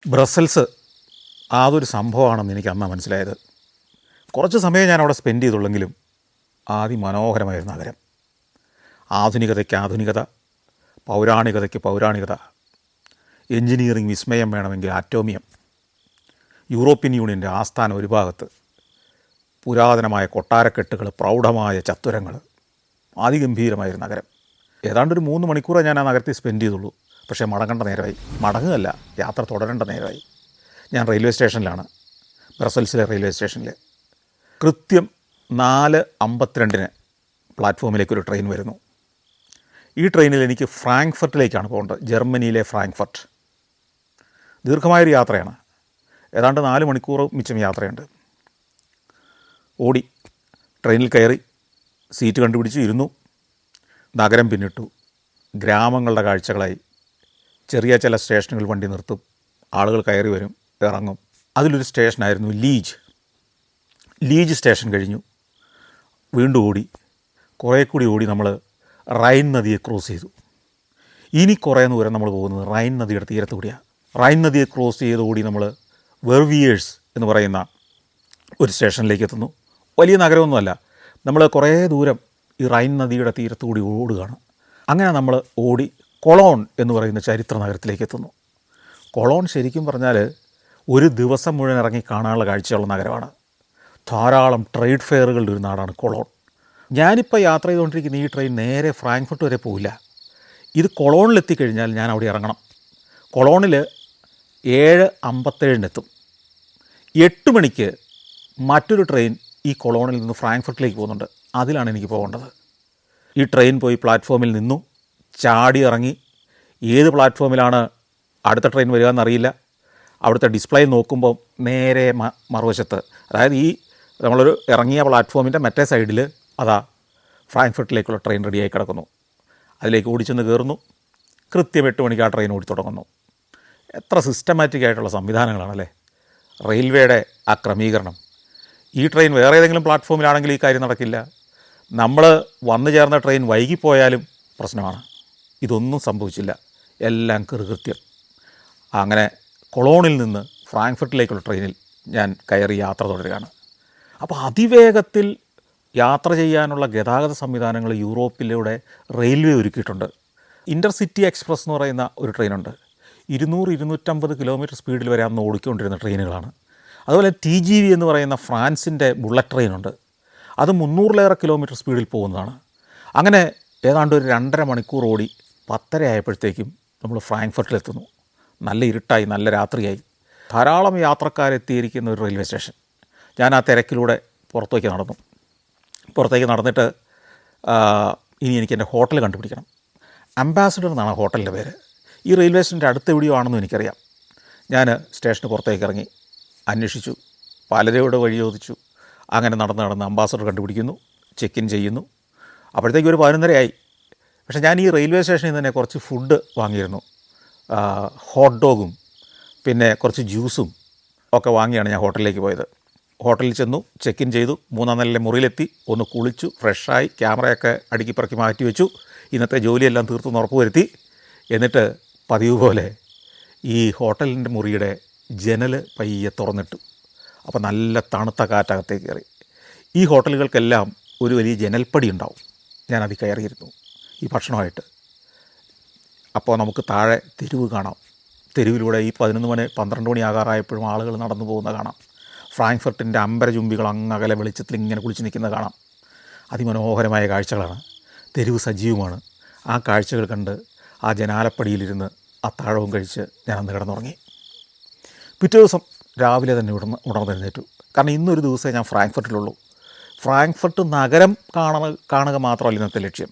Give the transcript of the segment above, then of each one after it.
Brussels അതൊരു സംഭവമാണെന്ന് എനിക്ക് അന്നാണ് മനസ്സിലായത്. കുറച്ച് സമയം ഞാൻ അവിടെ സ്പെൻഡ് ചെയ്തുള്ളെങ്കിലും അതിമനോഹരമായൊരു നഗരം. ആധുനികതയ്ക്ക് ആധുനികത, പൗരാണികതയ്ക്ക് പൗരാണികത, എൻജിനീയറിംഗ് വിസ്മയം വേണമെങ്കിൽ ആറ്റോമിയം, യൂറോപ്യൻ യൂണിയൻ്റെ ആസ്ഥാനം ഒരു ഭാഗത്ത്, പുരാതനമായ കൊട്ടാരക്കെട്ടുകൾ, പ്രൗഢമായ ചത്വരങ്ങൾ, അതിഗംഭീരമായൊരു നഗരം. ഏതാണ്ടൊരു 3 മണിക്കൂറേ ഞാൻ ആ നഗരത്തിൽ സ്പെൻഡ് ചെയ്തുള്ളൂ. പക്ഷേ മടങ്ങേണ്ട നേരമായി. മടങ്ങുകയല്ല, യാത്ര തുടരേണ്ട നേരമായി. ഞാൻ റെയിൽവേ സ്റ്റേഷനിലാണ്, ബ്രസൽസിലെ റെയിൽവേ സ്റ്റേഷനിൽ. കൃത്യം 4:52 പ്ലാറ്റ്ഫോമിലേക്കൊരു ട്രെയിൻ വരുന്നു. ഈ ട്രെയിനിൽ എനിക്ക് ഫ്രാങ്ക്ഫർട്ടിലേക്കാണ് പോകേണ്ടത്, ജർമ്മനിയിലെ ഫ്രാങ്ക്ഫർട്ട്. ദീർഘമായൊരു യാത്രയാണ്, ഏതാണ്ട് 4 മണിക്കൂർ മിച്ചം യാത്രയുണ്ട്. ഓടി ട്രെയിനിൽ കയറി, സീറ്റ് കണ്ടുപിടിച്ച് ഇരുന്നു. നഗരം പിന്നിട്ടു. ഗ്രാമങ്ങളുടെ കാഴ്ചകളായി. ചെറിയ ചില സ്റ്റേഷനുകൾ വണ്ടി നിർത്തും, ആളുകൾ കയറി വരും, ഇറങ്ങും. അതിലൊരു സ്റ്റേഷനായിരുന്നു ലീജ് സ്റ്റേഷൻ കഴിഞ്ഞു. വീണ്ടും ഓടി, കുറേ കൂടി ഓടി നമ്മൾ റൈൻ നദിയെ ക്രോസ് ചെയ്തു. ഇനി കുറേ ദൂരം നമ്മൾ പോകുന്നത് റൈൻ നദിയുടെ തീരത്ത് കൂടിയാണ്. റൈൻ നദിയെ ക്രോസ് ചെയ്ത് ഓടി നമ്മൾ വെർവിയേഴ്സ് എന്ന് പറയുന്ന ഒരു സ്റ്റേഷനിലേക്ക് എത്തുന്നു. വലിയ നഗരമൊന്നുമല്ല, നമ്മൾ കുറേ ദൂരം ഈ റൈൻ നദിയുടെ തീരത്ത് കൂടി ഓടുകയാണ്. അങ്ങനെ നമ്മൾ ഓടി കൊളോൺ എന്ന് പറയുന്ന ചരിത്ര നഗരത്തിലേക്ക് എത്തുന്നു. കൊളോൺ ശരിക്കും പറഞ്ഞാൽ ഒരു ദിവസം മുഴുവൻ ഇറങ്ങി കാണാനുള്ള കാഴ്ചയുള്ള നഗരമാണ്. ധാരാളം ട്രേഡ് ഫെയറുകളുടെ ഒരു നാടാണ് കൊളോൺ. ഞാനിപ്പോൾ യാത്ര ചെയ്തുകൊണ്ടിരിക്കുന്ന ഈ ട്രെയിൻ നേരെ ഫ്രാങ്ക്ഫർട്ട് വരെ പോവില്ല. ഇത് കൊളോണിലെത്തിക്കഴിഞ്ഞാൽ ഞാൻ അവിടെ ഇറങ്ങണം. കൊളോണിൽ 7:57 എത്തും. 8 മണിക്ക് മറ്റൊരു ട്രെയിൻ ഈ കൊളോണിൽ നിന്ന് ഫ്രാങ്ക്ഫർട്ടിലേക്ക് പോകുന്നുണ്ട്. അതിലാണ് എനിക്ക് പോകേണ്ടത്. ഈ ട്രെയിൻ പോയി പ്ലാറ്റ്ഫോമിൽ നിന്നു, ചാടി ഇറങ്ങി. ഏത് പ്ലാറ്റ്ഫോമിലാണ് അടുത്ത ട്രെയിൻ വരിക എന്നറിയില്ല. അവിടുത്തെ ഡിസ്പ്ലേ നോക്കുമ്പോൾ നേരെ മറുവശത്ത്, അതായത് ഈ നമ്മളൊരു ഇറങ്ങിയ പ്ലാറ്റ്ഫോമിൻ്റെ മറ്റേ സൈഡിൽ അതാ ഫ്രാങ്ക്ഫർട്ടിലേക്കുള്ള ട്രെയിൻ റെഡിയായി കിടക്കുന്നു. അതിലേക്ക് ഓടിച്ചെന്ന് കയറുന്നു. കൃത്യം 8 മണിക്ക് ആ ട്രെയിൻ ഓടി തുടങ്ങുന്നു. എത്ര സിസ്റ്റമാറ്റിക് ആയിട്ടുള്ള സംവിധാനങ്ങളാണല്ലേ റെയിൽവേയുടെ ആ ക്രമീകരണം. ഈ ട്രെയിൻ വേറെ ഏതെങ്കിലും പ്ലാറ്റ്ഫോമിലാണെങ്കിൽ ഈ കാര്യം നടക്കില്ല. നമ്മൾ വന്നു ചേർന്ന ട്രെയിൻ വൈകിപ്പോയാലും പ്രശ്നമാണ്. ഇതൊന്നും സംഭവിച്ചില്ല, എല്ലാം കൃത്യം. അങ്ങനെ കൊളോണിൽ നിന്ന് ഫ്രാങ്ക്ഫർട്ടിലേക്കുള്ള ട്രെയിനിൽ ഞാൻ കയറി യാത്ര തുടരുകയാണ്. അപ്പോൾ അതിവേഗത്തിൽ യാത്ര ചെയ്യാനുള്ള ഗതാഗത സംവിധാനങ്ങൾ യൂറോപ്പിലൂടെ റെയിൽവേ ഒരുക്കിയിട്ടുണ്ട്. ഇൻ്റർസിറ്റി എക്സ്പ്രസ് എന്ന് പറയുന്ന ഒരു ട്രെയിനുണ്ട്. 200-250 കിലോമീറ്റർ സ്പീഡിൽ വരെ അന്ന് ഓടിക്കൊണ്ടിരുന്ന ട്രെയിനുകളാണ്. അതുപോലെ TGV എന്ന് പറയുന്ന ഫ്രാൻസിൻ്റെ ബുള്ളറ്റ് ട്രെയിനുണ്ട്. അത് 300-ലേറെ കിലോമീറ്റർ സ്പീഡിൽ പോകുന്നതാണ്. അങ്ങനെ ഏതാണ്ട് ഒരു 2.5 മണിക്കൂർ ഓടി 10:30 ആയപ്പോഴത്തേക്കും നമ്മൾ ഫ്രാങ്ക്ഫർട്ടിലെത്തുന്നു. നല്ല ഇരുട്ടായി, നല്ല രാത്രിയായി. ധാരാളം യാത്രക്കാരെത്തിയിരിക്കുന്ന ഒരു റെയിൽവേ സ്റ്റേഷൻ. ഞാൻ ആ തിരക്കിലൂടെ പുറത്തേക്ക് നടന്നിട്ട് ഇനി എനിക്ക് എൻ്റെ ഹോട്ടൽ കണ്ടുപിടിക്കണം. അംബാസഡർ എന്നാണ് ഹോട്ടലിൻ്റെ പേര്. ഈ റെയിൽവേ സ്റ്റേഷൻ്റെ അടുത്ത് എവിടെയോ ആണെന്നും എനിക്കറിയാം. ഞാൻ സ്റ്റേഷന് പുറത്തേക്ക് ഇറങ്ങി അന്വേഷിച്ചു, പലരോട് വഴി ചോദിച്ചു. അങ്ങനെ നടന്ന് അംബാസഡർ കണ്ടുപിടിക്കുന്നു, ചെക്ക് ഇൻ ചെയ്യുന്നു. അപ്പോഴത്തേക്കും ഒരു 11:30 ആയി. പക്ഷേ ഞാൻ ഈ റെയിൽവേ സ്റ്റേഷനിൽ തന്നെ കുറച്ച് ഫുഡ് വാങ്ങിയിരുന്നു. ഹോട്ട് ഡോഗും പിന്നെ കുറച്ച് ജ്യൂസും ഒക്കെ വാങ്ങിയാണ് ഞാൻ ഹോട്ടലിലേക്ക് പോയത്. ഹോട്ടലിൽ ചെന്നു, ചെക്ക് ഇൻ ചെയ്തു. 3-ാം നിലയിലെ മുറിയിലെത്തി, ഒന്ന് കുളിച്ചു, ഫ്രഷായി, ക്യാമറയൊക്കെ അടുക്കിപ്പറക്കി മാറ്റി വെച്ചു. ഇന്നത്തെ ജോലിയെല്ലാം തീർത്തെന്ന് ഉറപ്പ് വരുത്തി. എന്നിട്ട് പതിവ് പോലെ ഈ ഹോട്ടലിൻ്റെ മുറിയുടെ ജനൽ പയ്യെ തുറന്നിട്ടു. അപ്പോൾ നല്ല തണുത്ത കാറ്റകത്തേക്ക് കയറി. ഈ ഹോട്ടലുകൾക്കെല്ലാം ഒരു വലിയ ജനൽപ്പടി ഉണ്ടാവും. ഞാനതിൽ കയറിയിരുന്നു ഈ ഭക്ഷണമായിട്ട്. അപ്പോൾ നമുക്ക് താഴെ തെരുവ് കാണാം. തെരുവിലൂടെ ഈ 11 മണി 12 മണി ആകാറായപ്പോഴും ആളുകൾ നടന്നു പോകുന്നത് കാണാം. ഫ്രാങ്ക്ഫർട്ടിൻ്റെ അമ്പരചുംബികൾ അങ്ങകലെ വെളിച്ചത്തിൽ ഇങ്ങനെ കുളിച്ച് നിൽക്കുന്നത് കാണാം. അതിമനോഹരമായ കാഴ്ചകളാണ്. തെരുവ് സജീവമാണ്. ആ കാഴ്ചകൾ കണ്ട് ആ ജനാലപ്പടിയിലിരുന്ന് അത്താഴവും കഴിച്ച് ഞാനന്ന് കിടന്നുറങ്ങി. പിറ്റേ ദിവസം രാവിലെ തന്നെ ഉണർന്നെഴുന്നേറ്റു. കാരണം ഇന്നൊരു ദിവസമേ ഞാൻ ഫ്രാങ്ക്ഫർട്ടിലുള്ളൂ. ഫ്രാങ്ക്ഫർട്ട് നഗരം കാണുക മാത്രമല്ല ഇന്നത്തെ ലക്ഷ്യം.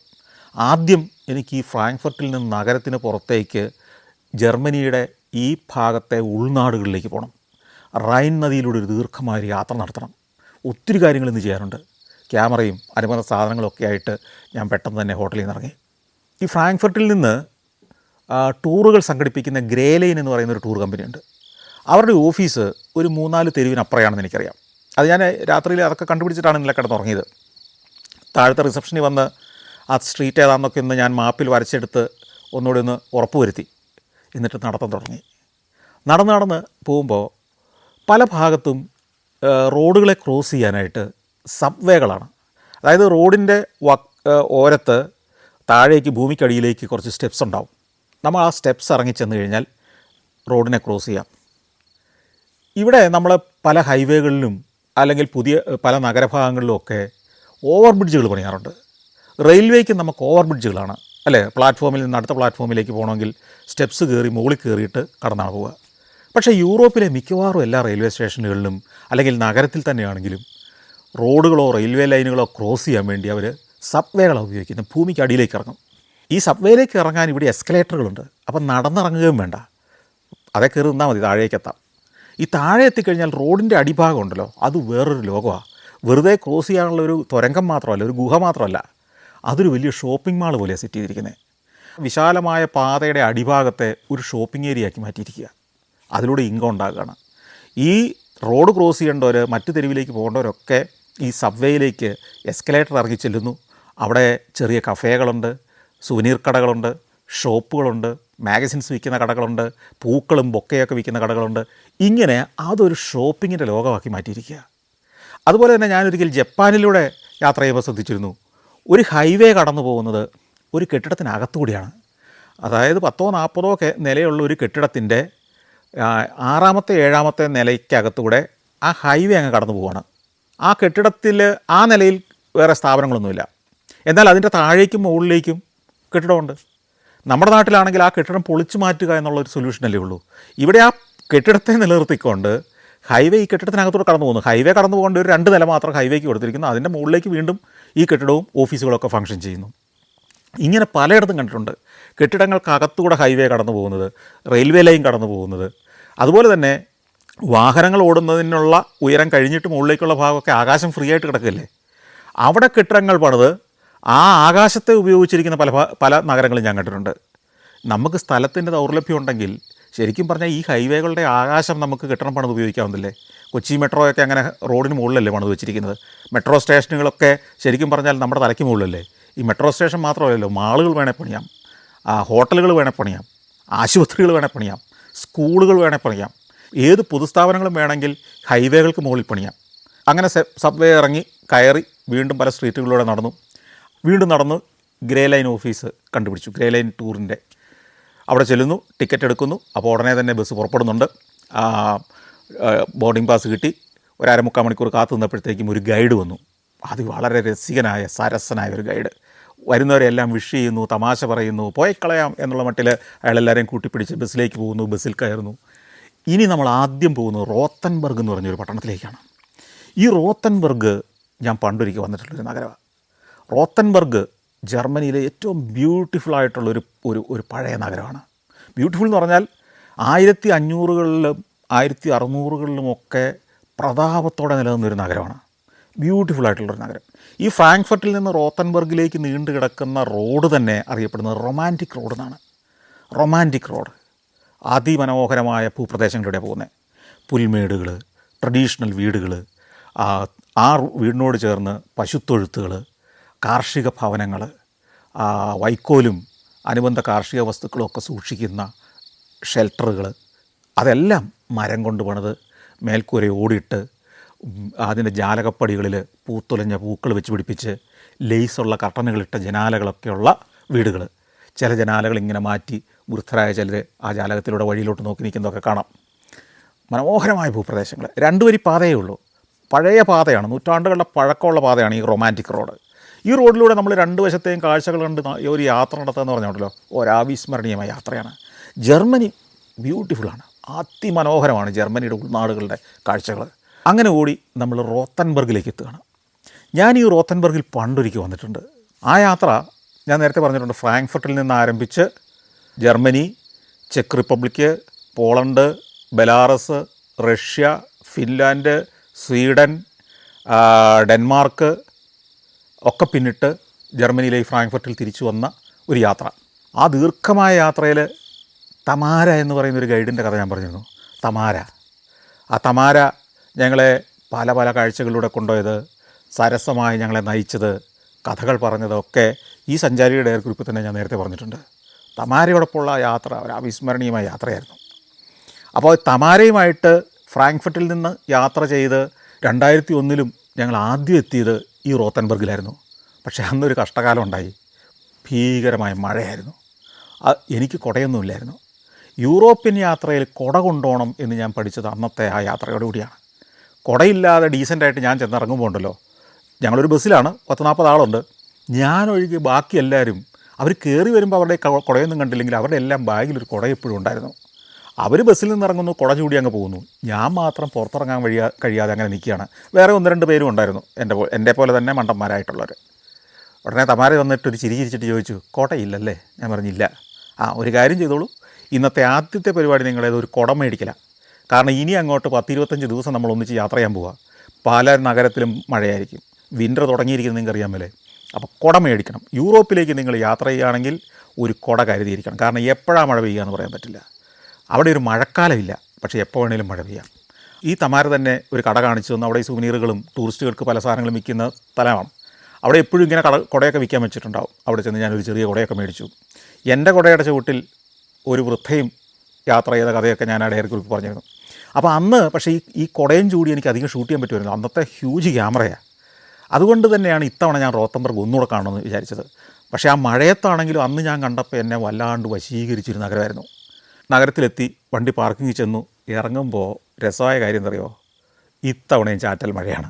ആദ്യം എനിക്ക് ഈ ഫ്രാങ്ക്ഫർട്ടിൽ നിന്ന് നഗരത്തിന് പുറത്തേക്ക് ജർമ്മനിയുടെ ഈ ഭാഗത്തെ ഉൾനാടുകളിലേക്ക് പോകണം. റൈൻ നദിയിലൂടെ ഒരു ദീർഘമായ യാത്ര നടത്തണം. ഒത്തിരി കാര്യങ്ങൾ ഇന്ന് ചെയ്യാറുണ്ട്. ക്യാമറയും അനുബന്ധ സാധനങ്ങളൊക്കെ ആയിട്ട് ഞാൻ പെട്ടെന്ന് തന്നെ ഹോട്ടലിൽ നിന്ന് ഇറങ്ങി. ഈ ഫ്രാങ്ക്ഫർട്ടിൽ നിന്ന് ടൂറുകൾ സംഘടിപ്പിക്കുന്ന ഗ്രേ ലൈൻ എന്ന് പറയുന്നൊരു ടൂർ കമ്പനിയുണ്ട്. അവരുടെ ഓഫീസ് ഒരു 3-4 തെരുവിനപ്പുറയാണെന്ന് എനിക്കറിയാം. അത് ഞാൻ രാത്രിയിൽ അതൊക്കെ കണ്ടുപിടിച്ചിട്ടാണ് ഇന്നലെ കിടന്നുറങ്ങിയത്. താഴത്തെ റിസപ്ഷനിൽ വന്ന് ആ സ്ട്രീറ്റ് ഏതാണെന്നൊക്കെ ഒന്ന് ഞാൻ മാപ്പിൽ വരച്ചെടുത്ത് ഒന്നുകൂടി ഒന്ന് ഉറപ്പ് വരുത്തി. എന്നിട്ട് നടത്താൻ തുടങ്ങി. നടന്ന് നടന്ന് പോകുമ്പോൾ പല ഭാഗത്തും റോഡുകളെ ക്രോസ് ചെയ്യാനായിട്ട് സബ്വേകളാണ്. അതായത് റോഡിൻ്റെ ഓരത്ത് താഴേക്ക് ഭൂമിക്കടിയിലേക്ക് കുറച്ച് സ്റ്റെപ്സ് ഉണ്ടാവും. നമ്മൾ ആ സ്റ്റെപ്സ് ഇറങ്ങി ചെന്ന് കഴിഞ്ഞാൽ റോഡിനെ ക്രോസ് ചെയ്യാം. ഇവിടെ നമ്മൾ പല ഹൈവേകളിലും അല്ലെങ്കിൽ പുതിയ പല നഗരഭാഗങ്ങളിലുമൊക്കെ ഓവർ ബ്രിഡ്ജുകൾ പണിയാറുണ്ട്. റെയിൽവേക്ക് നമുക്ക് ഓവർ ബ്രിഡ്ജുകളാണ് അല്ലേ? പ്ലാറ്റ്ഫോമിൽ നിന്ന് അടുത്ത പ്ലാറ്റ്ഫോമിലേക്ക് പോകണമെങ്കിൽ സ്റ്റെപ്സ് കയറി മുകളിൽ കയറിയിട്ട് കടന്നാണ് പോവുക. പക്ഷേ യൂറോപ്പിലെ മിക്കവാറും എല്ലാ റെയിൽവേ സ്റ്റേഷനുകളിലും അല്ലെങ്കിൽ നഗരത്തിൽ തന്നെയാണെങ്കിലും റോഡുകളോ റെയിൽവേ ലൈനുകളോ ക്രോസ് ചെയ്യാൻ വേണ്ടി അവർ സബ്വേകളാണ് ഉപയോഗിക്കുന്നത്. ഭൂമിക്ക് അടിയിലേക്ക് ഇറങ്ങും. ഈ സബ്വേയിലേക്ക് ഇറങ്ങാൻ ഇവിടെ എസ്കലേറ്ററുകളുണ്ട്. അപ്പം നടന്നിറങ്ങുകയും വേണ്ട, അതേ കയറി നിന്നാൽ മതി, താഴേക്കെത്താം. ഈ താഴെ എത്തിക്കഴിഞ്ഞാൽ റോഡിൻ്റെ അടിഭാഗം ഉണ്ടല്ലോ, അത് വേറൊരു ലോകമാണ്. വെറുതെ ക്രോസ് ചെയ്യാനുള്ള ഒരു തുരങ്കം മാത്രമല്ല, ഒരു ഗുഹ മാത്രമല്ല, അതൊരു വലിയ ഷോപ്പിംഗ് മാൾ പോലെയാണ് സെറ്റ് ചെയ്തിരിക്കുന്നത്. വിശാലമായ പാതയുടെ അടിഭാഗത്തെ ഒരു ഷോപ്പിംഗ് ഏരിയയാക്കി മാറ്റിയിരിക്കുക. അതിലൂടെ ഇൻകം ഉണ്ടാകുകയാണ്. ഈ റോഡ് ക്രോസ് ചെയ്യേണ്ടവർ, മറ്റ് തെരുവിലേക്ക് പോകേണ്ടവരൊക്കെ ഈ സബ്വേയിലേക്ക് എസ്കലേറ്റർ ഇറങ്ങി ചെല്ലുന്നു. അവിടെ ചെറിയ കഫേകളുണ്ട്, സുവനീർ കടകളുണ്ട്, ഷോപ്പുകളുണ്ട്, മാഗസിൻസ് വിൽക്കുന്ന കടകളുണ്ട്, പൂക്കളും ബൊക്കയൊക്കെ വിൽക്കുന്ന കടകളുണ്ട്. ഇങ്ങനെ അതൊരു ഷോപ്പിങ്ങിൻ്റെ ലോകമാക്കി മാറ്റിയിരിക്കുക. അതുപോലെ തന്നെ ഞാനൊരിക്കൽ ജപ്പാനിലൂടെ യാത്ര ചെയ്യുമ്പോൾ ശ്രദ്ധിച്ചിരുന്നു, ഒരു ഹൈവേ കടന്നു പോകുന്നത് ഒരു കെട്ടിടത്തിനകത്തുകൂടിയാണ്. അതായത് 10-40 നിലയുള്ള ഒരു കെട്ടിടത്തിൻ്റെ 6ാമത്തെ 7ാമത്തെ നിലയ്ക്കകത്തൂടെ ആ ഹൈവേ അങ്ങ് കടന്നു പോവുകയാണ്. ആ കെട്ടിടത്തിൽ ആ നിലയിൽ വേറെ സ്ഥാപനങ്ങളൊന്നുമില്ല. എന്നാൽ അതിൻ്റെ താഴേക്കും മുകളിലേക്കും കെട്ടിടമുണ്ട്. നമ്മുടെ നാട്ടിലാണെങ്കിൽ ആ കെട്ടിടം പൊളിച്ചു മാറ്റുക എന്നുള്ളൊരു സൊല്യൂഷനല്ലേ ഉള്ളൂ. ഇവിടെ ആ കെട്ടിടത്തെ നിലനിർത്തിക്കൊണ്ട് ഹൈവേ ഈ കെട്ടിടത്തിനകത്തൂടെ കടന്നു പോകുന്നു. ഹൈവേ കടന്നു പോകേണ്ട ഒരു 2 നില മാത്രം ഹൈവേക്ക് കൊടുത്തിരിക്കുന്നു. അതിൻ്റെ മുകളിലേക്ക് വീണ്ടും ഈ കെട്ടിടവും ഓഫീസുകളൊക്കെ ഫങ്ഷൻ ചെയ്യുന്നു. ഇങ്ങനെ പലയിടത്തും കണ്ടിട്ടുണ്ട്. കെട്ടിടങ്ങൾക്കകത്തൂടെ ഹൈവേ കടന്നു പോകുന്നത്, റെയിൽവേ ലൈൻ കടന്നു പോകുന്നത്. അതുപോലെ തന്നെ വാഹനങ്ങൾ ഓടുന്നതിനുള്ള ഉയരം കഴിഞ്ഞിട്ട് മുകളിലേക്കുള്ള ഭാഗമൊക്കെ ആകാശം ഫ്രീ ആയിട്ട് കിടക്കില്ലേ, അവിടെ കെട്ടിടങ്ങൾ പണിത് ആ ആകാശത്തെ ഉപയോഗിച്ചിരിക്കുന്ന പല നഗരങ്ങളും ഞാൻ കണ്ടിട്ടുണ്ട്. നമുക്ക് സ്ഥലത്തിൻ്റെ ദൗർലഭ്യം ഉണ്ടെങ്കിൽ ശരിക്കും പറഞ്ഞാൽ ഈ ഹൈവേകളുടെ ആകാശം നമുക്ക് കെട്ടിടം പണിത് ഉപയോഗിക്കാവുന്നില്ലേ? കൊച്ചി മെട്രോയൊക്കെ അങ്ങനെ റോഡിന് മുകളിലല്ലേ പണിത് വെച്ചിരിക്കുന്നത്. മെട്രോ സ്റ്റേഷനുകളൊക്കെ ശരിക്കും പറഞ്ഞാൽ നമ്മുടെ തലയ്ക്ക് മുകളിലല്ലേ. ഈ മെട്രോ സ്റ്റേഷൻ മാത്രമല്ലല്ലോ, മാളുകൾ വേണേൽ പണിയാം, ഹോട്ടലുകൾ വേണേൽ പണിയാം, ആശുപത്രികൾ വേണേൽ പണിയാം, സ്കൂളുകൾ വേണേൽ പണിയാം, ഏത് പൊതുസ്ഥാപനങ്ങളും വേണമെങ്കിൽ ഹൈവേകൾക്ക് മുകളിൽ പണിയാം. അങ്ങനെ സബ്വേ ഇറങ്ങി കയറി വീണ്ടും പല സ്ട്രീറ്റുകളിലൂടെ വീണ്ടും നടന്ന് ഗ്രേ ലൈൻ ഓഫീസ് കണ്ടുപിടിച്ചു. ഗ്രേ ലൈൻ ടൂറിൻ്റെ അവിടെ ചെല്ലുന്നു, ടിക്കറ്റ് എടുക്കുന്നു. അപ്പോൾ ഉടനെ തന്നെ ബസ് പുറപ്പെടുന്നുണ്ട്. ബോർഡിംഗ് പാസ് കിട്ടി. ഒരു 1/4 മണിക്കൂർ കാത്തു നിന്നപ്പോഴത്തേക്കും ഒരു ഗൈഡ് വന്നു. അത് വളരെ രസികനായ സരസനായ ഒരു ഗൈഡ്. വരുന്നവരെല്ലാം വിഷ് ചെയ്യുന്നു, തമാശ പറയുന്നു, പോയി കളയാം എന്നുള്ള മട്ടിൽ അയാളെല്ലാവരെയും കൂട്ടിപ്പിടിച്ച് ബസ്സിലേക്ക് പോകുന്നു. ബസ്സിൽ കയറുന്നു. ഇനി നമ്മൾ ആദ്യം പോകുന്നത് റോത്തൻബർഗ് എന്ന് പറഞ്ഞൊരു പട്ടണത്തിലേക്കാണ്. ഈ റോത്തൻബർഗ് ഞാൻ പണ്ടൊരിക്കൽ വന്നിട്ടുള്ളൊരു നഗരമാണ്. റോത്തൻബർഗ് ജർമ്മനിയിലെ ഏറ്റവും ബ്യൂട്ടിഫുള്ളായിട്ടുള്ളൊരു ഒരു പഴയ നഗരമാണ്. ബ്യൂട്ടിഫുൾ എന്ന് പറഞ്ഞാൽ 1500കളിലും 1600കളിലുമൊക്കെ പ്രതാപത്തോടെ നിലനിന്നൊരു നഗരമാണ്. ബ്യൂട്ടിഫുള്ളായിട്ടുള്ളൊരു നഗരം. ഈ ഫ്രാങ്ക്ഫർട്ടിൽ നിന്ന് റോത്തൻബർഗിലേക്ക് നീണ്ടു കിടക്കുന്ന റോഡ് തന്നെ അറിയപ്പെടുന്നത് റൊമാൻറ്റിക് റോഡ് എന്നാണ്. റൊമാൻറ്റിക് റോഡ് അതിമനോഹരമായ ഭൂപ്രദേശങ്ങളിലൂടെ പോകുന്നത്. പുൽമേടുകൾ, ട്രഡീഷണൽ വീടുകൾ, ആ വീടിനോട് ചേർന്ന് പശുത്തൊഴുത്തുകൾ, കാർഷിക ഭവനങ്ങൾ, വൈക്കോലും അനുബന്ധ കാർഷിക വസ്തുക്കളും ഒക്കെ സൂക്ഷിക്കുന്ന ഷെൽട്ടറുകൾ, അതെല്ലാം മരം കൊണ്ട് പണിത് മേൽക്കൂര ഓടിയിട്ട് അതിൻ്റെ ജാലകപ്പടികളിൽ പൂത്തുലഞ്ഞ പൂക്കൾ വെച്ച് പിടിപ്പിച്ച് ലേസുള്ള കർട്ടനുകളിട്ട ജനാലകളൊക്കെയുള്ള വീടുകൾ. ചില ജനാലകൾ ഇങ്ങനെ മാറ്റി വൃദ്ധരായ ചിലർ ആ ജാലകത്തിലൂടെ വഴിയിലോട്ട് നോക്കി നിൽക്കുന്നതൊക്കെ കാണാം. മനോഹരമായ ഭൂപ്രദേശങ്ങൾ. 2 വരി പാതയേ ഉള്ളൂ. പഴയ പാതയാണ്, നൂറ്റാണ്ടുകളുടെ പഴക്കമുള്ള പാതയാണ് ഈ റൊമാൻറ്റിക് റോഡ്. ഈ റോഡിലൂടെ നമ്മൾ 2 വശത്തെയും കാഴ്ചകൾ കണ്ട് ഒരു യാത്ര നടത്തുക എന്ന് പറഞ്ഞുകൊണ്ടല്ലോ, ഒരാവിസ്മരണീയമായ യാത്രയാണ്. ജർമ്മനി ബ്യൂട്ടിഫുള്ളാണ്, അതിമനോഹരമാണ് ജർമ്മനിയുടെ ഉൾനാടുകളുടെ കാഴ്ചകൾ. അങ്ങനെ ഓടി നമ്മൾ റോത്തൻബർഗിലേക്ക് എത്തുകയാണ്. ഞാൻ ഈ റോത്തൻബർഗിൽ പണ്ടൊരിക്കൽ വന്നിട്ടുണ്ട്. ആ യാത്ര ഞാൻ നേരത്തെ പറഞ്ഞിട്ടുണ്ട്. ഫ്രാങ്ക്ഫർട്ടിൽ നിന്ന് ആരംഭിച്ച് Germany, check republic, Poland, Belarus, Russia, Finland, Sweden, Denmark ഒക്കെ പിന്നിട്ട് ജർമ്മനിയിലെ ഫ്രാങ്ക്ഫർട്ടിൽ തിരിച്ചു വന്ന ഒരു യാത്ര. ആ ദീർഘമായ യാത്രയിൽ തമാര എന്ന് പറയുന്നൊരു ഗൈഡിൻ്റെ കഥ ഞാൻ പറഞ്ഞിരുന്നു. ആ തമാര ഞങ്ങളെ പല പല കാഴ്ചകളിലൂടെ കൊണ്ടുപോയത്, സരസമായി ഞങ്ങളെ നയിച്ചത്, കഥകൾ പറഞ്ഞതൊക്കെ ഈ സഞ്ചാരിയുടെ കുറിപ്പ് തന്നെ ഞാൻ നേരത്തെ പറഞ്ഞിട്ടുണ്ട്. തമാരയോടൊപ്പമുള്ള യാത്ര ഒരു അവിസ്മരണീയമായ യാത്രയായിരുന്നു. അപ്പോൾ തമാരയുമായിട്ട് ഫ്രാങ്ക്ഫർട്ടിൽ നിന്ന് യാത്ര ചെയ്ത് 2001 ഞങ്ങൾ ആദ്യം എത്തിയത് ഈ റോത്തൻബർഗിലായിരുന്നു. പക്ഷേ അന്നൊരു കഷ്ടകാലം ഉണ്ടായി. ഭീകരമായ മഴയായിരുന്നു. എനിക്ക് കുടയൊന്നുമില്ലായിരുന്നു. യൂറോപ്യൻ യാത്രയിൽ കുട കൊണ്ടുപോകണം എന്ന് ഞാൻ പഠിച്ചത് അന്നത്തെ ആ യാത്രയോടുകൂടിയാണ്. കുടയില്ലാതെ ഡീസൻ്റായിട്ട് ഞാൻ ചെന്നിറങ്ങുമ്പോൾ ഉണ്ടല്ലോ, ഞങ്ങളൊരു ബസ്സിലാണ്, 10-40 ആളുണ്ട്. ഞാനൊഴികെ ബാക്കി എല്ലാവരും അവർ കയറി വരുമ്പോൾ അവരുടെ കുടയൊന്നും കണ്ടില്ലെങ്കിൽ അവരുടെ എല്ലാം ബാഗിലൊരു കുട എപ്പോഴും ഉണ്ടായിരുന്നു. അവർ ബസ്സിൽ നിന്ന് ഇറങ്ങുന്നു, കുട ചൂടി അങ്ങ് പോകുന്നു. ഞാൻ മാത്രം പുറത്തിറങ്ങാൻ കഴിയാതെ അങ്ങനെ നിൽക്കുകയാണ്. വേറെ 1-2 പേരും ഉണ്ടായിരുന്നു എൻ്റെ പോലെ തന്നെ മണ്ടന്മാരായിട്ടുള്ളവർ. ഉടനെ തമാര വന്നിട്ടൊരു ചിരി ചിരിച്ചിട്ട് ചോദിച്ചു, കോട്ടയില്ലല്ലേ? ഞാൻ പറഞ്ഞില്ല. ഒരു കാര്യം ചെയ്തോളൂ, ഇന്നത്തെ ആദ്യത്തെ പരിപാടി നിങ്ങളേത് ഒരു കുട മേടിക്കലാണ്. കാരണം ഇനി അങ്ങോട്ട് 10-25 ദിവസം നമ്മൾ ഒന്നിച്ച് യാത്ര ചെയ്യാൻ പോവുക. പല നഗരത്തിലും മഴയായിരിക്കും. വിൻ്റർ തുടങ്ങിയിരിക്കുന്നത് നിങ്ങൾക്ക് അറിയാമല്ലേ? അപ്പോൾ കുട മേടിക്കണം. യൂറോപ്പിലേക്ക് നിങ്ങൾ യാത്ര ചെയ്യുകയാണെങ്കിൽ ഒരു കുട കരുതിയിരിക്കണം. കാരണം എപ്പോഴാണ് മഴ പെയ്യുക എന്ന് പറയാൻ പറ്റില്ല. അവിടെ ഒരു മഴക്കാലമില്ല, പക്ഷേ എപ്പോൾ വേണേലും മഴ പെയ്യാം. ഈ തമാര തന്നെ ഒരു കട കാണിച്ചു തന്നു. അവിടെ ഈ സുവനീറുകളും ടൂറിസ്റ്റുകൾക്ക് പല സാധനങ്ങളും വിൽക്കുന്ന സ്ഥലമാണ്. അവിടെ എപ്പോഴും ഇങ്ങനെ കുടയൊക്കെ വിൽക്കാൻ വെച്ചിട്ടുണ്ടാവും. അവിടെ ചെന്ന് ഞാനൊരു ചെറിയ കുടയൊക്കെ മേടിച്ചു. എൻ്റെ കുടയുടെ ചുവട്ടിൽ ഒരു വൃദ്ധയും യാത്ര ചെയ്ത കഥയൊക്കെ ഞാൻ ആ ഡയറി കുറിപ്പ് പറഞ്ഞിരുന്നു. അപ്പോൾ അന്ന് പക്ഷേ ഈ കുടയും ചൂടി എനിക്ക് അധികം ഷൂട്ട് ചെയ്യാൻ പറ്റുമായിരുന്നു. അന്നത്തെ ഹ്യൂജ് ക്യാമറയാണ്. അതുകൊണ്ട് തന്നെയാണ് ഇത്തവണ ഞാൻ റോത്തൻബർഗ് ഒന്നുകൂടെ കാണുമെന്ന് വിചാരിച്ചത്. പക്ഷേ ആ മഴയത്താണെങ്കിലും അന്ന് ഞാൻ കണ്ടപ്പോൾ എന്നെ വല്ലാണ്ട് വശീകരിച്ചൊരു നഗരമായിരുന്നു. നഗരത്തിലെത്തി, വണ്ടി പാർക്കിങ്ങിൽ ചെന്നു. ഇറങ്ങുമ്പോൾ രസമായ കാര്യം എന്തറിയോ? ഇത്തവണയും ചാറ്റൽ മഴയാണ്.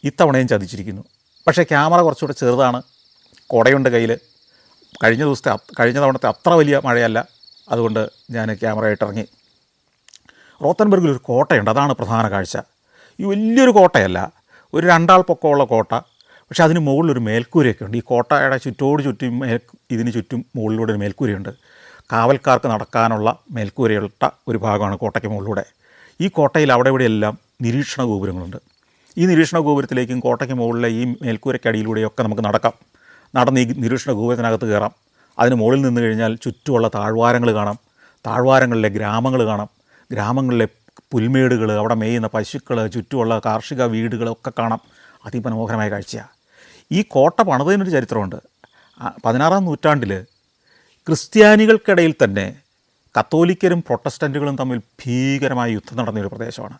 ഇത്തവണയും ചതിച്ചിരിക്കുന്നു. പക്ഷേ ക്യാമറ കുറച്ചുകൂടെ ചെറുതാണ്, കുടയുണ്ട് കയ്യിൽ. കഴിഞ്ഞ തവണത്തെ അത്ര വലിയ മഴയല്ല. അതുകൊണ്ട് ഞാൻ ക്യാമറയായിട്ട് ഇറങ്ങി. റോത്തൻബർഗിൽ ഒരു കോട്ടയുണ്ട്, അതാണ് പ്രധാന കാഴ്ച. ഈ വലിയൊരു കോട്ടയല്ല, ഒരു 2 ആൾ പൊക്കമുള്ള കോട്ട. പക്ഷേ അതിന് മുകളിലൊരു മേൽക്കൂരയൊക്കെ ഉണ്ട്. ഈ കോട്ടയുടെ ചുറ്റും ഇതിന് ചുറ്റും മുകളിലൂടെ ഒരു മേൽക്കൂരയുണ്ട്. കാവൽക്കാർക്ക് നടക്കാനുള്ള മേൽക്കൂരയിട്ട ഒരു ഭാഗമാണ് കോട്ടയ്ക്ക് മുകളിലൂടെ. ഈ കോട്ടയിൽ അവിടെ ഇവിടെയെല്ലാം നിരീക്ഷണ ഗോപുരങ്ങളുണ്ട്. ഈ നിരീക്ഷണ ഗോപുരത്തിലേക്കും കോട്ടയ്ക്ക് മുകളിലെ ഈ മേൽക്കൂരയ്ക്കടിയിലൂടെയൊക്കെ നമുക്ക് നടന്ന് ഈ നിരീക്ഷണ ഗോപുരത്തിനകത്ത് കയറാം. അതിന് മുകളിൽ നിന്ന് കഴിഞ്ഞാൽ ചുറ്റുമുള്ള താഴ്വാരങ്ങൾ കാണാം. താഴ്വാരങ്ങളിലെ ഗ്രാമങ്ങൾ കാണാം. ഗ്രാമങ്ങളിലെ പുൽമേടുകൾ, അവിടെ മേയുന്ന പശുക്കൾ, ചുറ്റുമുള്ള കാർഷിക വീടുകളൊക്കെ കാണാം. അതിമനോഹരമായ കാഴ്ചയാണ്. ഈ കോട്ട പണിതതിനൊരു ചരിത്രമുണ്ട്. 16-ാം നൂറ്റാണ്ടിൽ ക്രിസ്ത്യാനികൾക്കിടയിൽ തന്നെ കത്തോലിക്കരും പ്രൊട്ടസ്റ്റൻറ്റുകളും തമ്മിൽ ഭീകരമായ യുദ്ധം നടന്നൊരു പ്രദേശമാണ്.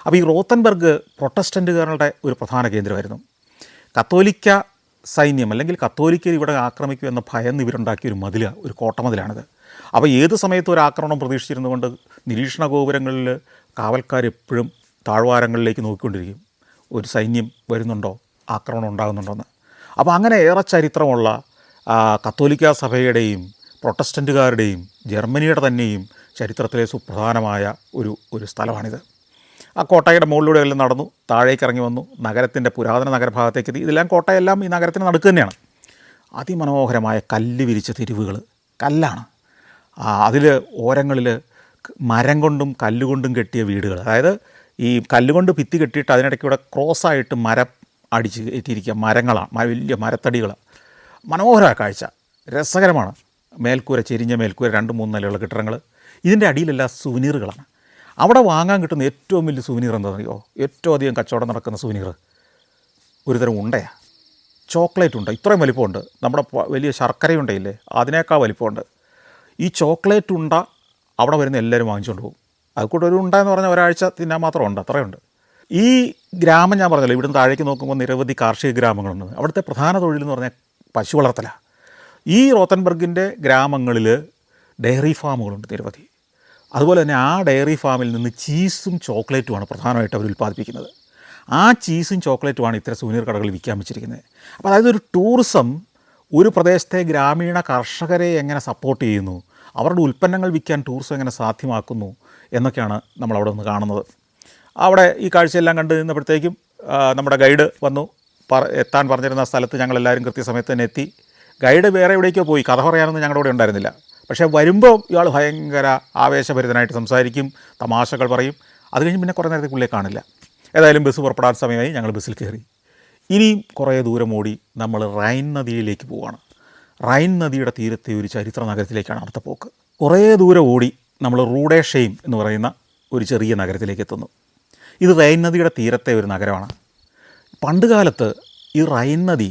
അപ്പോൾ ഈ റോത്തൻബർഗ് പ്രൊട്ടസ്റ്റൻറ്റുകാരുടെ ഒരു പ്രധാന കേന്ദ്രമായിരുന്നു. കത്തോലിക്ക സൈന്യം അല്ലെങ്കിൽ കത്തോലിക്കർ ഇവിടെ ആക്രമിക്കും എന്ന ഭയന്ന് ഇവരുണ്ടാക്കിയ ഒരു കോട്ടമതിലാണിത്. അപ്പോൾ ഏത് സമയത്തും ഒരു ആക്രമണം പ്രതീക്ഷിച്ചിരുന്നുകൊണ്ട് നിരീക്ഷണ ഗോപുരങ്ങളിൽ കാവൽക്കാരെപ്പോഴും താഴ്വാരങ്ങളിലേക്ക് നോക്കിക്കൊണ്ടിരിക്കും. ഒരു സൈന്യം വരുന്നുണ്ടോ, ആക്രമണം ഉണ്ടാകുന്നുണ്ടോയെന്ന്. അപ്പോൾ അങ്ങനെ ഏറെ ചരിത്രമുള്ള കത്തോലിക്ക സഭയുടെയും പ്രൊട്ടസ്റ്റൻറ്റുകാരുടെയും ജർമ്മനിയുടെ തന്നെയും ചരിത്രത്തിലെ സുപ്രധാനമായ ഒരു സ്ഥലമാണിത്. ആ കോട്ടയുടെ മുകളിലൂടെ എല്ലാം നടന്നു, താഴേക്ക് ഇറങ്ങി വന്നു, നഗരത്തിൻ്റെ പുരാതന നഗരഭാഗത്തേക്ക് എത്തി. ഇതെല്ലാം കോട്ടയെല്ലാം ഈ നഗരത്തിന് നടുക്ക് തന്നെയാണ്. അതിമനോഹരമായ കല്ല് വിരിച്ച തെരുവുകൾ, കല്ലാണ്. അതിൽ ഓരങ്ങളിൽ മരം കൊണ്ടും കല്ലുകൊണ്ടും കെട്ടിയ വീടുകൾ. അതായത് ഈ കല്ലുകൊണ്ട് ഭിത്തി കെട്ടിയിട്ട് അതിനിടയ്ക്കൂടെ ക്രോസായിട്ട് മരം അടിച്ച് കയറ്റിയിരിക്കുക മരങ്ങളാണ്, വലിയ മരത്തടികളാണ്. മനോഹരമായ കാഴ്ച, രസകരമാണ്. മേൽക്കൂര, ചെരിഞ്ഞ മേൽക്കൂര, 2-3 നിലയുള്ള കെട്ടിടങ്ങൾ. ഇതിൻ്റെ അടിയിലെല്ലാം സുവനീറുകളാണ്. അവിടെ വാങ്ങാൻ കിട്ടുന്ന ഏറ്റവും വലിയ സുവനീർ എന്താണെന്നറിയോ? ഏറ്റവും അധികം കച്ചവടം നടക്കുന്ന സുവനീർ ഒരുതരം ഉണ്ടയാണ്. ചോക്ലേറ്റ് ഉണ്ട, ഇത്രയും വലിപ്പമുണ്ട്. നമ്മുടെ വലിയ ശർക്കരയുണ്ടയില്ലേ, അതിനേക്കാൾ വലിപ്പമുണ്ട്. ഈ ചോക്ലേറ്റ് ഉണ്ട അവിടെ വരുന്ന എല്ലാവരും വാങ്ങിച്ചുകൊണ്ട് പോകും. അതുകൂടെ ഒരു ഉണ്ട എന്ന് പറഞ്ഞാൽ ഒരാഴ്ച തിന്നാൻ മാത്രമുണ്ട്, അത്രയുണ്ട്. ഈ ഗ്രാമം ഞാൻ പറഞ്ഞല്ലോ, ഇവിടുന്ന് താഴേക്ക് നോക്കുമ്പോൾ നിരവധി കാർഷിക ഗ്രാമങ്ങളുണ്ട്. അവിടുത്തെ പ്രധാന തൊഴിലെന്ന് പറഞ്ഞാൽ പശു വളർത്തലാണ്. ഈ റോത്തൻബർഗിൻ്റെ ഗ്രാമങ്ങളിൽ ഡയറി ഫാമുകളുണ്ട് നിരവധി. അതുപോലെ തന്നെ ആ ഡയറി ഫാമിൽ നിന്ന് ചീസും ചോക്ലേറ്റുമാണ് പ്രധാനമായിട്ട് അവർ ഉൽപ്പാദിപ്പിക്കുന്നത്. ആ ചീസും ചോക്ലേറ്റുമാണ് ഇത്തരം സുവനീർ കടകളിൽ വിൽക്കാൻ വെച്ചിരിക്കുന്നത്. അപ്പോൾ അതായത് ഒരു ടൂറിസം ഒരു പ്രദേശത്തെ ഗ്രാമീണ കർഷകരെ എങ്ങനെ സപ്പോർട്ട് ചെയ്യുന്നു, അവരുടെ ഉൽപ്പന്നങ്ങൾ വിൽക്കാൻ ടൂറിസം എങ്ങനെ സാധ്യമാക്കുന്നു എന്നൊക്കെയാണ് നമ്മളവിടെ നിന്ന് കാണുന്നത്. അവിടെ ഈ കാഴ്ചയെല്ലാം കണ്ട് നിന്നപ്പോഴത്തേക്കും നമ്മുടെ ഗൈഡ് വന്നു. എത്താൻ പറഞ്ഞിരുന്ന സ്ഥലത്ത് ഞങ്ങളെല്ലാവരും കൃത്യസമയത്ത് തന്നെ എത്തി. ഗൈഡ് വേറെ എവിടേക്കോ പോയി, കഥ പറയാനൊന്നും ഞങ്ങളുടെ കൂടെ ഉണ്ടായിരുന്നില്ല. പക്ഷേ വരുമ്പോൾ ഇയാൾ ഭയങ്കര ആവേശഭരിതനായിട്ട് സംസാരിക്കും, തമാശകൾ പറയും. അത് കഴിഞ്ഞ് പിന്നെ കുറേ നേരത്തെ പുള്ളിയെ കാണില്ല. ഏതായാലും ബസ് പുറപ്പെടാൻ സമയമായി. ഞങ്ങൾ ബസ്സിൽ കയറി. ഇനിയും കുറേ ദൂരം ഓടി നമ്മൾ റൈൻ നദിയിലേക്ക് പോവുകയാണ്. റൈൻ നദിയുടെ തീരത്തെ ഒരു ചരിത്ര നഗരത്തിലേക്കാണ് അടുത്ത പോക്ക്. കുറേ ദൂരം ഓടി നമ്മൾ റൂഡേഷെയിം എന്ന് പറയുന്ന ഒരു ചെറിയ നഗരത്തിലേക്ക് എത്തുന്നു. ഇത് റൈൻ നദിയുടെ തീരത്തെ ഒരു നഗരമാണ്. പണ്ടുകാലത്ത് ഈ റൈൻ നദി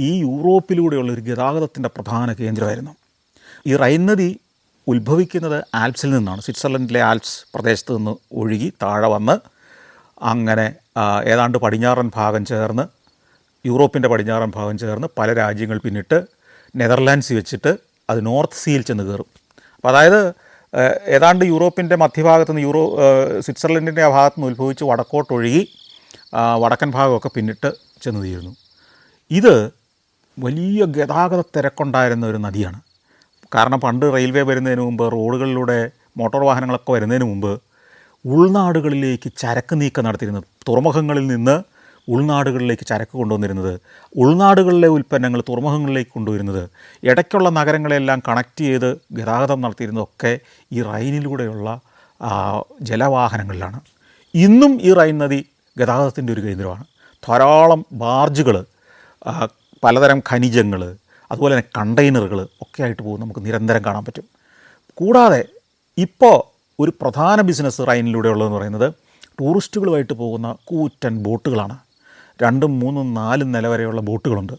ഈ യൂറോപ്പിലൂടെയുള്ള ഒരു ഗതാഗതത്തിൻ്റെ പ്രധാന കേന്ദ്രമായിരുന്നു. ഈ റൈൻ നദി ഉത്ഭവിക്കുന്നത് ആൽപ്സിൽ നിന്നാണ്. സ്വിറ്റ്സർലൻഡിലെ ആൽപ്സ് പ്രദേശത്ത് നിന്ന് ഒഴുകി താഴെ വന്ന് അങ്ങനെ ഏതാണ്ട് പടിഞ്ഞാറൻ ഭാഗം ചേർന്ന്, യൂറോപ്പിൻ്റെ പടിഞ്ഞാറൻ ഭാഗം ചേർന്ന് പല രാജ്യങ്ങൾ പിന്നിട്ട് നെതർലാൻഡ്സിൽ വെച്ചിട്ട് അത് നോർത്ത് സീയിൽ ചെന്ന് കയറും. അപ്പോൾ അതായത് ഏതാണ്ട് യൂറോപ്പിൻ്റെ മധ്യഭാഗത്ത് നിന്ന് സ്വിറ്റ്സർലൻഡിൻ്റെ ആ ഭാഗത്ത് നിന്ന് ഉത്ഭവിച്ച് വടക്കോട്ടൊഴുകി വടക്കൻ ഭാഗമൊക്കെ പിന്നിട്ട് ചെന്ന് തീരുന്നു. ഇത് വലിയ ഗതാഗത തിരക്കുണ്ടായിരുന്ന ഒരു നദിയാണ്. കാരണം പണ്ട് റെയിൽവേ വരുന്നതിന് മുമ്പ്, റോഡുകളിലൂടെ മോട്ടോർ വാഹനങ്ങളൊക്കെ വരുന്നതിന് മുമ്പ് ഉൾനാടുകളിലേക്ക് ചരക്ക് നീക്കം നടത്തിയിരുന്നത്, തുറമുഖങ്ങളിൽ നിന്ന് ഉൾനാടുകളിലേക്ക് ചരക്ക് കൊണ്ടുവന്നിരുന്നത്, ഉൾനാടുകളിലെ ഉൽപ്പന്നങ്ങൾ തുറമുഖങ്ങളിലേക്ക് കൊണ്ടുവരുന്നത്, ഇടയ്ക്കുള്ള നഗരങ്ങളെല്ലാം കണക്ട് ചെയ്ത് ഗതാഗതം നടത്തിയിരുന്നതൊക്കെ ഈ റൈനിലൂടെയുള്ള ജലവാഹനങ്ങളിലാണ്. ഇന്നും ഈ റൈൻ നദി ഗതാഗതത്തിൻ്റെ ഒരു കേന്ദ്രമാണ്. ധാരാളം ബാർജുകൾ, പലതരം ഖനിജങ്ങൾ, അതുപോലെ തന്നെ കണ്ടെയ്നറുകൾ ഒക്കെ ആയിട്ട് പോകും, നമുക്ക് നിരന്തരം കാണാൻ പറ്റും. കൂടാതെ ഇപ്പോൾ ഒരു പ്രധാന ബിസിനസ് റൈനിലൂടെ ഉള്ളതെന്ന് പറയുന്നത് ടൂറിസ്റ്റുകളുമായിട്ട് പോകുന്ന കൂറ്റൻ ബോട്ടുകളാണ്. 2, 3, 4 നില വരെയുള്ള ബോട്ടുകളുണ്ട്.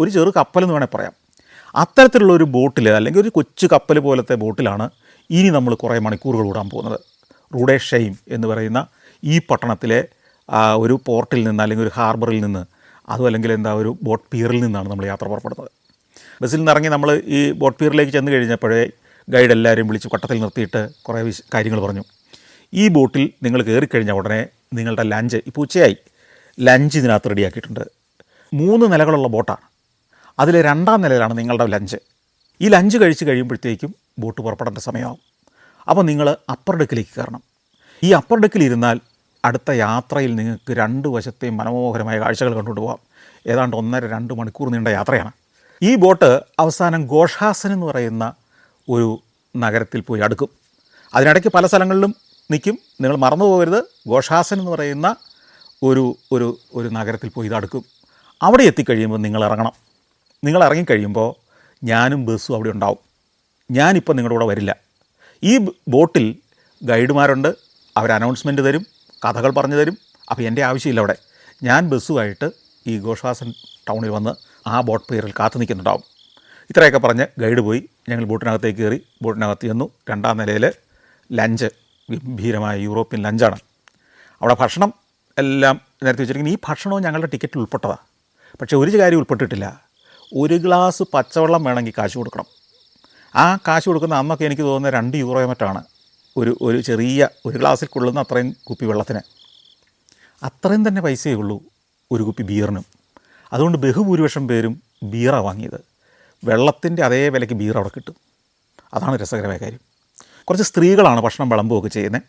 ഒരു ചെറു കപ്പലെന്ന് വേണേൽ പറയാം. അത്തരത്തിലുള്ള ഒരു ബോട്ടിൽ, അല്ലെങ്കിൽ ഒരു കൊച്ചു കപ്പൽ പോലത്തെ ബോട്ടിലാണ് ഇനി നമ്മൾ കുറേ മണിക്കൂറുകൾ ഓടാൻ പോകുന്നത്. റൂഡേഷെയിം എന്ന് പറയുന്ന ഈ പട്ടണത്തിലെ ഒരു പോർട്ടിൽ നിന്ന്, അല്ലെങ്കിൽ ഒരു ഹാർബറിൽ നിന്ന്, അതും അല്ലെങ്കിൽ ഒരു ബോട്ട് പിയറിൽ നിന്നാണ് നമ്മൾ യാത്ര പുറപ്പെടുന്നത്. ബസ്സിൽ നിന്ന് ഇറങ്ങി നമ്മൾ ഈ ബോട്ട് പിയറിലേക്ക് ചെന്ന് കഴിഞ്ഞപ്പോഴേ ഗൈഡ് എല്ലാവരെയും വിളിച്ച് വട്ടത്തിൽ നിർത്തിയിട്ട് കുറേ കാര്യങ്ങൾ പറഞ്ഞു. ഈ ബോട്ടിൽ നിങ്ങൾ കയറിക്കഴിഞ്ഞാൽ ഉടനെ നിങ്ങളുടെ ലഞ്ച്, ഇപ്പോൾ ഉച്ചയായി, ലഞ്ച് ഇതിനകത്ത് റെഡിയാക്കിയിട്ടുണ്ട്. 3 നിലകളുള്ള ബോട്ടാണ്. അതിൽ 2ാം നിലയിലാണ് നിങ്ങളുടെ ലഞ്ച്. ഈ ലഞ്ച് കഴിച്ച് കഴിയുമ്പോഴത്തേക്കും ബോട്ട് പുറപ്പെടേണ്ട സമയമാകും. അപ്പോൾ നിങ്ങൾ അപ്പർ ഡെക്കിലേക്ക് കയറണം. ഈ അപ്പർ ഡെക്കിലിരുന്നാൽ അടുത്ത യാത്രയിൽ നിങ്ങൾക്ക് 2 വശത്തെയും മനോഹരമായ കാഴ്ചകൾ കണ്ടുകൊണ്ട് പോകാം. ഏതാണ്ട് 1.5-2 മണിക്കൂർ നീണ്ട യാത്രയാണ്. ഈ ബോട്ട് അവസാനം ഗോഷാസൻ എന്ന് പറയുന്ന ഒരു നഗരത്തിൽ പോയി അടുക്കും. അതിനിടയ്ക്ക് പല സ്ഥലങ്ങളിലും നിൽക്കും. നിങ്ങൾ മറന്നു പോകരുത്, ഗോഷാസൻ എന്ന് പറയുന്ന ഒരു നഗരത്തിൽ പോയി ഇത് അടുക്കും. അവിടെ എത്തിക്കഴിയുമ്പോൾ നിങ്ങൾ ഇറങ്ങണം. നിങ്ങൾ ഇറങ്ങിക്കഴിയുമ്പോൾ ഞാനും ബസ്സും അവിടെ ഉണ്ടാവും. ഞാനിപ്പോൾ നിങ്ങളുടെ കൂടെ വരില്ല. ഈ ബോട്ടിൽ ഗൈഡുമാരുണ്ട്, അവർ അനൗൺസ്മെൻറ്റ് തരും, കഥകൾ പറഞ്ഞു തരും. അപ്പോൾ എൻ്റെ ആവശ്യമില്ല അവിടെ. ഞാൻ ബസ്സുമായിട്ട് ഈ ഗോഷാസൻ ടൗണിൽ വന്ന് ആ ബോട്ട് പിയറിൽ കാത്തു നിൽക്കുന്നുണ്ടാവും. ഇത്രയൊക്കെ പറഞ്ഞ് ഗൈഡ് പോയി. ഞങ്ങൾ ബോട്ടിനകത്തേക്ക് കയറി. ബോട്ടിനകത്ത് ചെന്നു. 2ാം നിലയിൽ ലഞ്ച്, ഗംഭീരമായ യൂറോപ്യൻ ലഞ്ചാണ്. അവിടെ ഭക്ഷണം എല്ലാം നേരത്തെ വെച്ചിരിക്കുന്നത്. ഈ ഭക്ഷണവും ഞങ്ങളുടെ ടിക്കറ്റിൽ ഉൾപ്പെട്ടതാണ്. പക്ഷേ ഒരു കാര്യം ഉൾപ്പെട്ടിട്ടില്ല. 1 ഗ്ലാസ് പച്ചവെള്ളം വേണമെങ്കിൽ കാശ് കൊടുക്കണം. ആ കാശ് കൊടുക്കുന്ന അന്നൊക്കെ എനിക്ക് തോന്നുന്നത് 2 യൂറോ മറ്റാണ് ഒരു ചെറിയ 1 ഗ്ലാസ്സിൽ കൊള്ളുന്ന അത്രയും കുപ്പി വെള്ളത്തിന്. അത്രയും തന്നെ പൈസയേ ഉള്ളൂ ഒരു കുപ്പി ബിയറിനും. അതുകൊണ്ട് ബഹുഭൂരിപക്ഷം പേരും ബിയറാണ് വാങ്ങിയത്. വെള്ളത്തിൻ്റെ അതേ വിലയ്ക്ക് ബിയർ അവിടെ കിട്ടും. അതാണ് രസകരമായ കാര്യം. കുറച്ച് സ്ത്രീകളാണ് ഭക്ഷണം വിളമ്പുകയൊക്കെ ചെയ്യുന്നത്.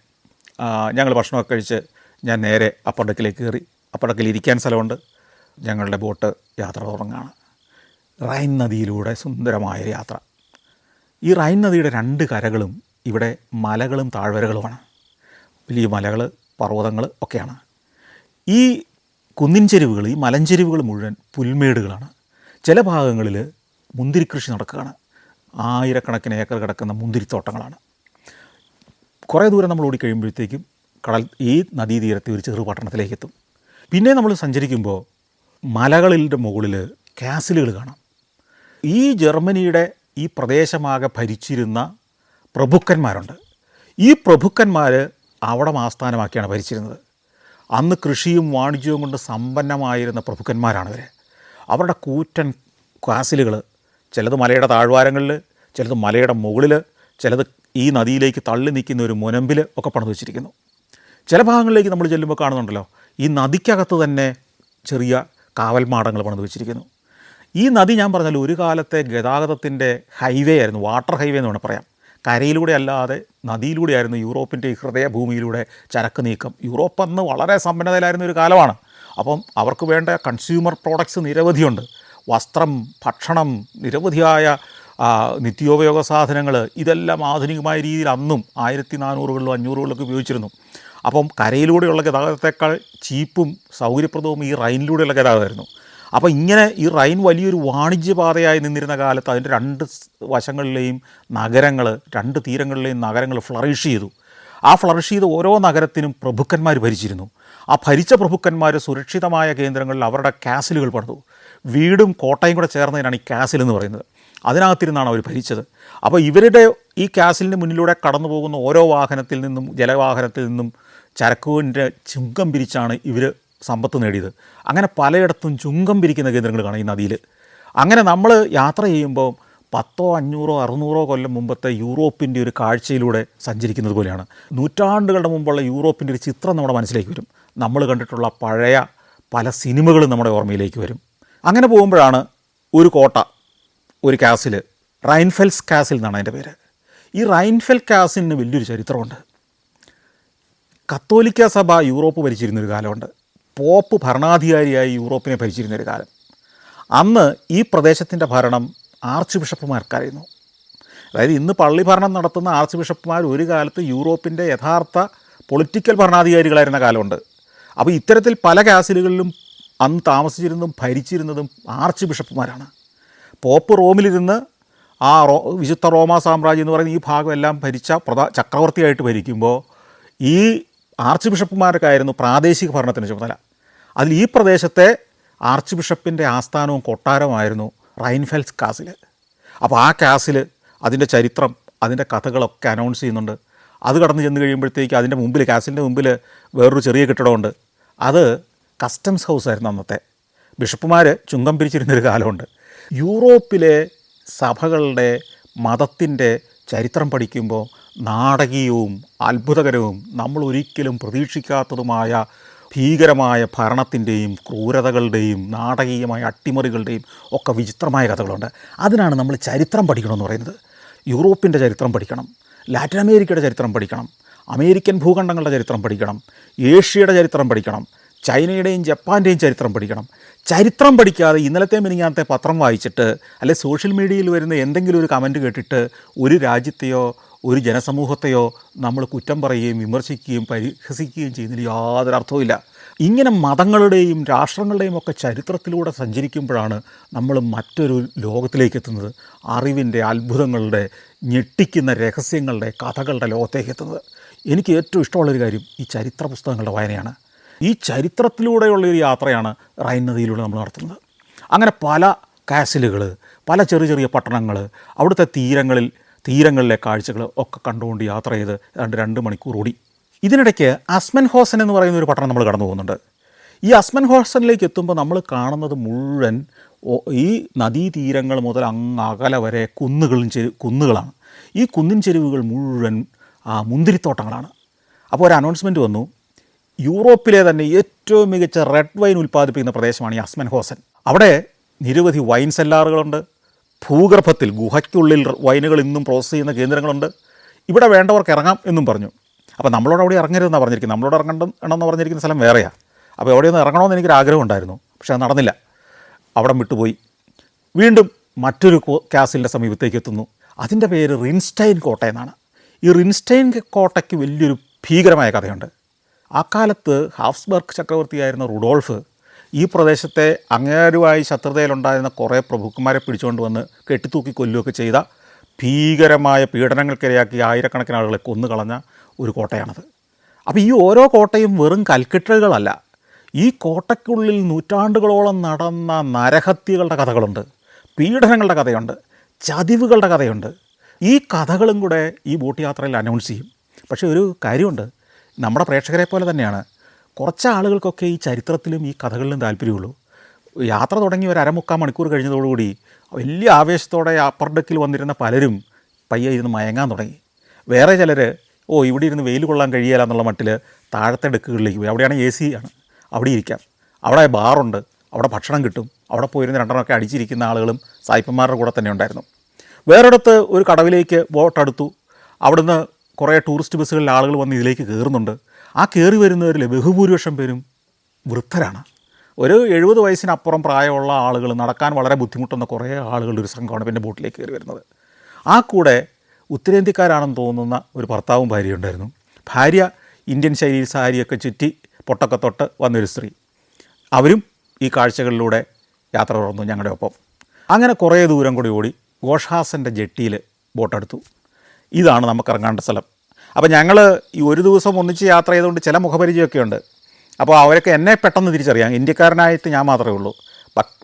ഞങ്ങൾ ഭക്ഷണമൊക്കെ കഴിച്ച് ഞാൻ നേരെ അപ്പർ ഡെക്കിലേക്ക് കയറി. അപ്പർ ഡെക്കിൽ ഇരിക്കാൻ സ്ഥലമുണ്ട്. ഞങ്ങളുടെ ബോട്ട് യാത്ര തുടങ്ങുകയാണ്. റൈൻ നദിയിലൂടെ സുന്ദരമായ യാത്ര. ഈ റൈൻ നദിയുടെ 2 കരകളും ഇവിടെ മലകളും താഴ്വരകളുമാണ്. വലിയ മലകൾ, പർവ്വതങ്ങൾ ഒക്കെയാണ്. ഈ കുന്നിൻ ചെരുവുകൾ, ഈ മലഞ്ചെരുവുകൾ മുഴുവൻ പുൽമേടുകളാണ്. ചില ഭാഗങ്ങളിൽ മുന്തിരിക്കൃഷി നടക്കുകയാണ്. 1000കണക്കിന് ഏക്കർ കിടക്കുന്ന മുന്തിരിത്തോട്ടങ്ങളാണ്. കുറേ ദൂരം നമ്മൾ ഓടിക്കഴിയുമ്പോഴത്തേക്കും ഈ നദീതീരത്തെ ഒരു ചെറു പട്ടണത്തിലേക്ക് എത്തും. പിന്നെ നമ്മൾ സഞ്ചരിക്കുമ്പോൾ മലകളിൻ്റെ മുകളിൽ കാസിലുകൾ കാണാം. ഈ ജർമ്മനിയുടെ ഈ പ്രദേശമാകെ ഭരിച്ചിരുന്ന പ്രഭുക്കന്മാരുണ്ട്. ഈ പ്രഭുക്കന്മാർ അവിടെ ആസ്ഥാനമാക്കിയാണ് ഭരിച്ചിരുന്നത്. അന്ന് കൃഷിയും വാണിജ്യവും കൊണ്ട് സമ്പന്നമായിരുന്ന പ്രഭുക്കന്മാരാണവർ. അവരുടെ കൂറ്റൻ കാസിലുകൾ, ചിലത് മലയുടെ താഴ്വാരങ്ങളിൽ, ചിലത് മലയുടെ മുകളിൽ, ചിലത് ഈ നദിയിലേക്ക് തള്ളി നിൽക്കുന്ന ഒരു മുനമ്പിൽ ഒക്കെ പണിത് വെച്ചിരിക്കുന്നു. ചില ഭാഗങ്ങളിലേക്ക് നമ്മൾ ചെല്ലുമ്പോൾ കാണുന്നുണ്ടല്ലോ, ഈ നദിക്കകത്ത് തന്നെ ചെറിയ കാവൽമാടങ്ങൾ പണിത് വെച്ചിരിക്കുന്നു. ഈ നദി ഞാൻ പറഞ്ഞാൽ ഒരു കാലത്തെ ഗതാഗതത്തിൻ്റെ ഹൈവേ ആയിരുന്നു, വാട്ടർ ഹൈവേ എന്ന് വേണം പറയാം. കരയിലൂടെ അല്ലാതെ നദിയിലൂടെയായിരുന്നു യൂറോപ്പിൻ്റെ ഈ ഹൃദയഭൂമിയിലൂടെ ചരക്ക് നീക്കം. യൂറോപ്പ് അന്ന് വളരെ സമ്പന്നതയിലായിരുന്ന ഒരു കാലമാണ്. അപ്പം അവർക്ക് വേണ്ട കൺസ്യൂമർ പ്രോഡക്ട്സ് നിരവധിയുണ്ട്. വസ്ത്രം, ഭക്ഷണം, നിരവധിയായ നിത്യോപയോഗ സാധനങ്ങൾ, ഇതെല്ലാം ആധുനികമായ രീതിയിൽ അന്നും 1400കളിലും 500കളിലൊക്കെ ഉപയോഗിച്ചിരുന്നു. അപ്പം കരയിലൂടെയുള്ള ഗതാഗതത്തേക്കാൾ ചീപ്പും സൗകര്യപ്രദവും ഈ റൈനിലൂടെയുള്ള ഗതാഗതമായിരുന്നു. അപ്പോൾ ഇങ്ങനെ ഈ റൈൻ വലിയൊരു വാണിജ്യപാതയായി നിന്നിരുന്ന കാലത്ത് അതിൻ്റെ 2 വശങ്ങളിലെയും നഗരങ്ങൾ, 2 തീരങ്ങളിലെയും നഗരങ്ങൾ ഫ്ലറിഷ് ചെയ്തു. ആ ഫ്ലറിഷ് ചെയ്ത് ഓരോ നഗരത്തിനും പ്രഭുക്കന്മാർ ഭരിച്ചിരുന്നു. ആ ഭരിച്ച പ്രഭുക്കന്മാർ സുരക്ഷിതമായ കേന്ദ്രങ്ങളിൽ അവരുടെ കാസിലുകൾ പണിതു. വീടും കോട്ടയും കൂടെ ചേർന്നതിനാണ് ഈ കാസിൽ എന്ന് പറയുന്നത്. അതിനകത്തിരുന്നാണ് അവർ ഭരിച്ചത്. അപ്പോൾ ഇവരുടെ ഈ കാസിലിന് മുന്നിലൂടെ കടന്നു പോകുന്ന ഓരോ വാഹനത്തിൽ നിന്നും ജലവാഹനത്തിൽ നിന്നും ചരക്കുവിൻ്റെ ചുങ്കം പിരിച്ചാണ് ഇവർ സമ്പത്ത് നേടിയത്. അങ്ങനെ പലയിടത്തും ചുങ്കം പിരിക്കുന്ന കേന്ദ്രങ്ങൾ കാണാം ഈ നദിയിൽ. അങ്ങനെ നമ്മൾ യാത്ര ചെയ്യുമ്പോൾ 10, 500, 600 കൊല്ലം മുമ്പത്തെ യൂറോപ്പിൻ്റെ ഒരു കാഴ്ചയിലൂടെ സഞ്ചരിക്കുന്നത് പോലെയാണ്. നൂറ്റാണ്ടുകളുടെ മുമ്പുള്ള യൂറോപ്പിൻ്റെ ഒരു ചിത്രം നമ്മുടെ മനസ്സിലേക്ക് വരും. നമ്മൾ കണ്ടിട്ടുള്ള പഴയ പല സിനിമകളും നമ്മുടെ ഓർമ്മയിലേക്ക് വരും. അങ്ങനെ പോകുമ്പോഴാണ് ഒരു കോട്ട, ഒരു കാസിൽ, റൈൻഫെൽസ് കാസിൽ എന്നാണ് അതിൻ്റെ പേര്. ഈ റൈൻഫെൽ കാസിലിന് വലിയൊരു ചരിത്രമുണ്ട്. കത്തോലിക്ക സഭ യൂറോപ്പ് ഭരിച്ചിരുന്നൊരു കാലമുണ്ട്. പോപ്പ് ഭരണാധികാരിയായി യൂറോപ്പിനെ ഭരിച്ചിരുന്നൊരു കാലം. അന്ന് ഈ പ്രദേശത്തിൻ്റെ ഭരണം ആർച്ച് ബിഷപ്പുമാർക്കായിരുന്നു. അതായത് ഇന്ന് പള്ളി ഭരണം നടത്തുന്ന ആർച്ച് ബിഷപ്പുമാർ ഒരു കാലത്ത് യൂറോപ്പിൻ്റെ യഥാർത്ഥ പൊളിറ്റിക്കൽ ഭരണാധികാരികളായിരുന്ന കാലമുണ്ട്. അപ്പോൾ ഇത്തരത്തിൽ പല കാസിലുകളിലും അന്ന് താമസിച്ചിരുന്നതും ഭരിച്ചിരുന്നതും ആർച്ച് ബിഷപ്പുമാരാണ്. പോപ്പ് റോമിലിരുന്ന് ആ വിശുദ്ധ റോമാ സാമ്രാജ്യം എന്ന് പറയുന്ന ഈ ഭാഗം എല്ലാം ഭരിച്ച ചക്രവർത്തിയായിട്ട് ഭരിക്കുമ്പോൾ ഈ ആർച്ച് ബിഷപ്പുമാർക്കായിരുന്നു പ്രാദേശിക ഭരണത്തിന് ചുമതല. അതിൽ ഈ പ്രദേശത്തെ ആർച്ച് ബിഷപ്പിൻ്റെ ആസ്ഥാനവും കൊട്ടാരവുമായിരുന്നു റൈൻഫെൽസ് കാസിൽ. അപ്പോൾ ആ കാസിൽ അതിൻ്റെ ചരിത്രം, അതിൻ്റെ കഥകളൊക്കെ അനൗൺസ് ചെയ്യുന്നുണ്ട്. അത് കടന്ന് ചെന്ന് കഴിയുമ്പോഴത്തേക്ക് അതിൻ്റെ മുമ്പിൽ, കാസിലിൻ്റെ മുമ്പിൽ വേറൊരു ചെറിയ കെട്ടിടമുണ്ട്. അത് കസ്റ്റംസ് ഹൗസായിരുന്നു അന്നത്തെ. ബിഷപ്പുമാർ ചുങ്കം പിരിച്ചിരുന്നൊരു കാലമുണ്ട്. യൂറോപ്പിലെ സഭകളുടെ മതത്തിൻ്റെ ചരിത്രം പഠിക്കുമ്പോൾ നാടകീയവും അത്ഭുതകരവും നമ്മൾ ഒരിക്കലും പ്രതീക്ഷിക്കാത്തതുമായ ഭീകരമായ ഭരണത്തിൻ്റെയും ക്രൂരതകളുടെയും നാടകീയമായ അട്ടിമറികളുടെയും ഒക്കെ വിചിത്രമായ കഥകളുണ്ട്. അതിനാണ് നമ്മൾ ചരിത്രം പഠിക്കണമെന്ന് പറയുന്നത്. യൂറോപ്പിൻ്റെ ചരിത്രം പഠിക്കണം, ലാറ്റിൻ അമേരിക്കയുടെ ചരിത്രം പഠിക്കണം, അമേരിക്കൻ ഭൂഖണ്ഡങ്ങളുടെ ചരിത്രം പഠിക്കണം, ഏഷ്യയുടെ ചരിത്രം പഠിക്കണം, ചൈനയുടെയും ജപ്പാൻ്റെയും ചരിത്രം പഠിക്കണം. ചരിത്രം പഠിക്കാതെ ഇന്നലത്തെ മിനിങ്ങാനത്തെ പത്രം വായിച്ചിട്ട് അല്ലെ സോഷ്യൽ മീഡിയയിൽ വരുന്ന എന്തെങ്കിലും ഒരു കമൻറ്റ് കേട്ടിട്ട് ഒരു രാജ്യത്തെയോ ഒരു ജനസമൂഹത്തെയോ നമ്മൾ കുറ്റം പറയുകയും വിമർശിക്കുകയും പരിഹസിക്കുകയും ചെയ്യുന്നതിൽ യാതൊരു അർത്ഥവുമില്ല. ഇങ്ങനെ മതങ്ങളുടെയും രാഷ്ട്രങ്ങളുടെയും ഒക്കെ ചരിത്രത്തിലൂടെ സഞ്ചരിക്കുമ്പോഴാണ് നമ്മൾ മറ്റൊരു ലോകത്തിലേക്ക് എത്തുന്നത്. അറിവിൻ്റെ, അത്ഭുതങ്ങളുടെ, ഞെട്ടിക്കുന്ന രഹസ്യങ്ങളുടെ, കഥകളുടെ ലോകത്തേക്ക് എത്തുന്നത്. എനിക്ക് ഏറ്റവും ഇഷ്ടമുള്ളൊരു കാര്യം ഈ ചരിത്ര പുസ്തകങ്ങളുടെ വായനയാണ്. ഈ ചരിത്രത്തിലൂടെയുള്ളൊരു യാത്രയാണ് റൈൻ നദിയിലൂടെ നമ്മൾ നടത്തുന്നത്. അങ്ങനെ പല കാസിലുകൾ, പല ചെറിയ ചെറിയ പട്ടണങ്ങൾ, അവിടുത്തെ തീരങ്ങളിലെ കാഴ്ചകൾ ഒക്കെ കണ്ടുകൊണ്ട് യാത്ര ചെയ്ത് 2 മണിക്കൂർ ഓടി. ഇതിനിടയ്ക്ക് അസ്മൻഹോസൻ എന്ന് പറയുന്ന ഒരു പട്ടണം നമ്മൾ കടന്നു പോകുന്നുണ്ട്. ഈ അസ്മൻഹോസനിലേക്ക് എത്തുമ്പോൾ നമ്മൾ കാണുന്നത് മുഴുവൻ ഈ നദീതീരങ്ങൾ മുതൽ അങ്ങ് അകലെ വരെ കുന്നുകളാണ്. ഈ കുന്നിൻ ചെരുവുകൾ മുഴുവൻ മുന്തിരിത്തോട്ടങ്ങളാണ്. അപ്പോൾ ഒരു അനൗൺസ്മെൻറ്റ് വന്നു, യൂറോപ്പിലെ തന്നെ ഏറ്റവും മികച്ച റെഡ് വൈൻ ഉൽപ്പാദിപ്പിക്കുന്ന പ്രദേശമാണ് ഈ അസ്മൻഹോസൻ. അവിടെ നിരവധി വൈൻ സെല്ലാറുകളുണ്ട്. ഭൂഗർഭത്തിൽ ഗുഹയ്ക്കുള്ളിൽ വൈനുകൾ ഇന്നും പ്രോസസ്സ് ചെയ്യുന്ന കേന്ദ്രങ്ങളുണ്ട്. ഇവിടെ വേണ്ടവർക്ക് ഇറങ്ങാം എന്നും പറഞ്ഞു. അപ്പോൾ നമ്മളോട് അവിടെ ഇറങ്ങരുതെന്നാണ് പറഞ്ഞിരിക്കുന്നത്. നമ്മളോട് ഇറങ്ങണമെന്ന് പറഞ്ഞിരിക്കുന്ന സ്ഥലം വേറെയാണ്. അപ്പോൾ എവിടെയൊന്ന് ഇറങ്ങണമെന്ന് എനിക്കൊരു ആഗ്രഹം ഉണ്ടായിരുന്നു, പക്ഷേ അത് നടന്നില്ല. അവിടെ വിട്ടുപോയി. വീണ്ടും മറ്റൊരു കാസിലിൻ്റെ സമീപത്തേക്ക് എത്തുന്നു. അതിൻ്റെ പേര് റിൻസ്റ്റൈൻ കോട്ട എന്നാണ്. ഈ റിൻസ്റ്റൈൻ കോട്ടയ്ക്ക് വലിയൊരു ഭീകരമായ കഥയുണ്ട്. ആ കാലത്ത് ഹാബ്സ്ബർഗ് ചക്രവർത്തിയായിരുന്ന റുഡോൾഫ് ഈ പ്രദേശത്തെ അങ്ങേരുമായി ശത്രുതയിലുണ്ടായിരുന്ന കുറേ പ്രഭുക്കന്മാരെ പിടിച്ചുകൊണ്ട് വന്ന് കെട്ടിത്തൂക്കി കൊല്ലുകയൊക്കെ ചെയ്ത ഭീകരമായ പീഡനങ്ങൾക്കിരയാക്കി ആയിരക്കണക്കിന് ആളുകളെ കൊന്നുകളഞ്ഞ ഒരു കോട്ടയാണത്. അപ്പോൾ ഈ ഓരോ കോട്ടയും വെറും കൽക്കെട്ടുകളല്ല. ഈ കോട്ടയ്ക്കുള്ളിൽ നൂറ്റാണ്ടുകളോളം നടന്ന നരഹത്യകളുടെ കഥകളുണ്ട്, പീഡനങ്ങളുടെ കഥയുണ്ട്, ചതിവുകളുടെ കഥയുണ്ട്. ഈ കഥകളും കൂടെ ഈ ബോട്ട് യാത്രയിൽ അനൗൺസ് ചെയ്യും. പക്ഷേ ഒരു കാര്യമുണ്ട്, നമ്മുടെ പ്രേക്ഷകരെ പോലെ തന്നെയാണ് കുറച്ച് ആളുകൾക്കൊക്കെ ഈ ചരിത്രത്തിലും ഈ കഥകളിലും താല്പര്യമുള്ളൂ. യാത്ര തുടങ്ങി ഒരു 1/4 മണിക്കൂർ കഴിഞ്ഞതോടുകൂടി വലിയ ആവേശത്തോടെ അപ്പർ ഡെക്കിൽ വന്നിരുന്ന പലരും പയ്യെ ഇരുന്ന് മയങ്ങാൻ തുടങ്ങി. വേറെ ചിലർ ഇവിടെ ഇരുന്ന് വെയിൽ കൊള്ളാൻ കഴിയില്ല എന്നുള്ള മട്ടിൽ താഴത്തെ ഡെക്കുകളിലേക്ക് പോയി. അവിടെയാണ് AC ആണ്, അവിടെ ഇരിക്കാം. അവിടെ ബാറുണ്ട്, അവിടെ ഭക്ഷണം കിട്ടും. അവിടെ പോയിരുന്ന് 2 അടിച്ചിരിക്കുന്ന ആളുകളും സായിപ്പന്മാരുടെ കൂടെ തന്നെ ഉണ്ടായിരുന്നു. വേറൊരിടത്ത് ഒരു കടവിലേക്ക് ബോട്ട് അടുത്തു. അവിടുന്ന് കുറേ ടൂറിസ്റ്റ് ബസ്സുകളിൽ ആളുകൾ വന്ന് ഇതിലേക്ക് കയറുന്നുണ്ട്. ആ കയറി വരുന്നവരിൽ ബഹുഭൂരിപക്ഷം പേരും വൃദ്ധരാണ്. ഒരു 70 വയസ്സിനപ്പുറം പ്രായമുള്ള ആളുകൾ, നടക്കാൻ വളരെ ബുദ്ധിമുട്ടുന്ന കുറേ ആളുകളുടെ ഒരു സംഘമാണ് പിന്നെ ബോട്ടിലേക്ക് കയറി വരുന്നത്. ആ കൂടെ ഉത്തരേന്ത്യക്കാരാണെന്ന് തോന്നുന്ന ഒരു ഭർത്താവും ഭാര്യയും ഉണ്ടായിരുന്നു. ഭാര്യ ഇന്ത്യൻ ശൈലിയിൽ സാരിയൊക്കെ ചുറ്റി പൊട്ടൊക്കെ തൊട്ട് വന്നൊരു സ്ത്രീ. അവരും ഈ കാഴ്ചകളിലൂടെ യാത്ര തുടർന്നു ഞങ്ങളുടെ ഒപ്പം. അങ്ങനെ കുറേ ദൂരം കൂടി ഓടി ഗോഷാസൻ്റെ ജെട്ടിയിൽ ബോട്ടെടുത്തു. ഇതാണ് നമുക്ക് ഇറങ്ങേണ്ട സ്ഥലം. അപ്പോൾ ഞങ്ങൾ ഈ ഒരു ദിവസം ഒന്നിച്ച് യാത്ര ചെയ്തുകൊണ്ട് ചില മുഖപരിചയമൊക്കെ ഉണ്ട്. അപ്പോൾ അവരൊക്കെ എന്നെ പെട്ടെന്ന് തിരിച്ചറിയാം. ഇന്ത്യക്കാരനായിട്ട് ഞാൻ മാത്രമേ ഉള്ളൂ.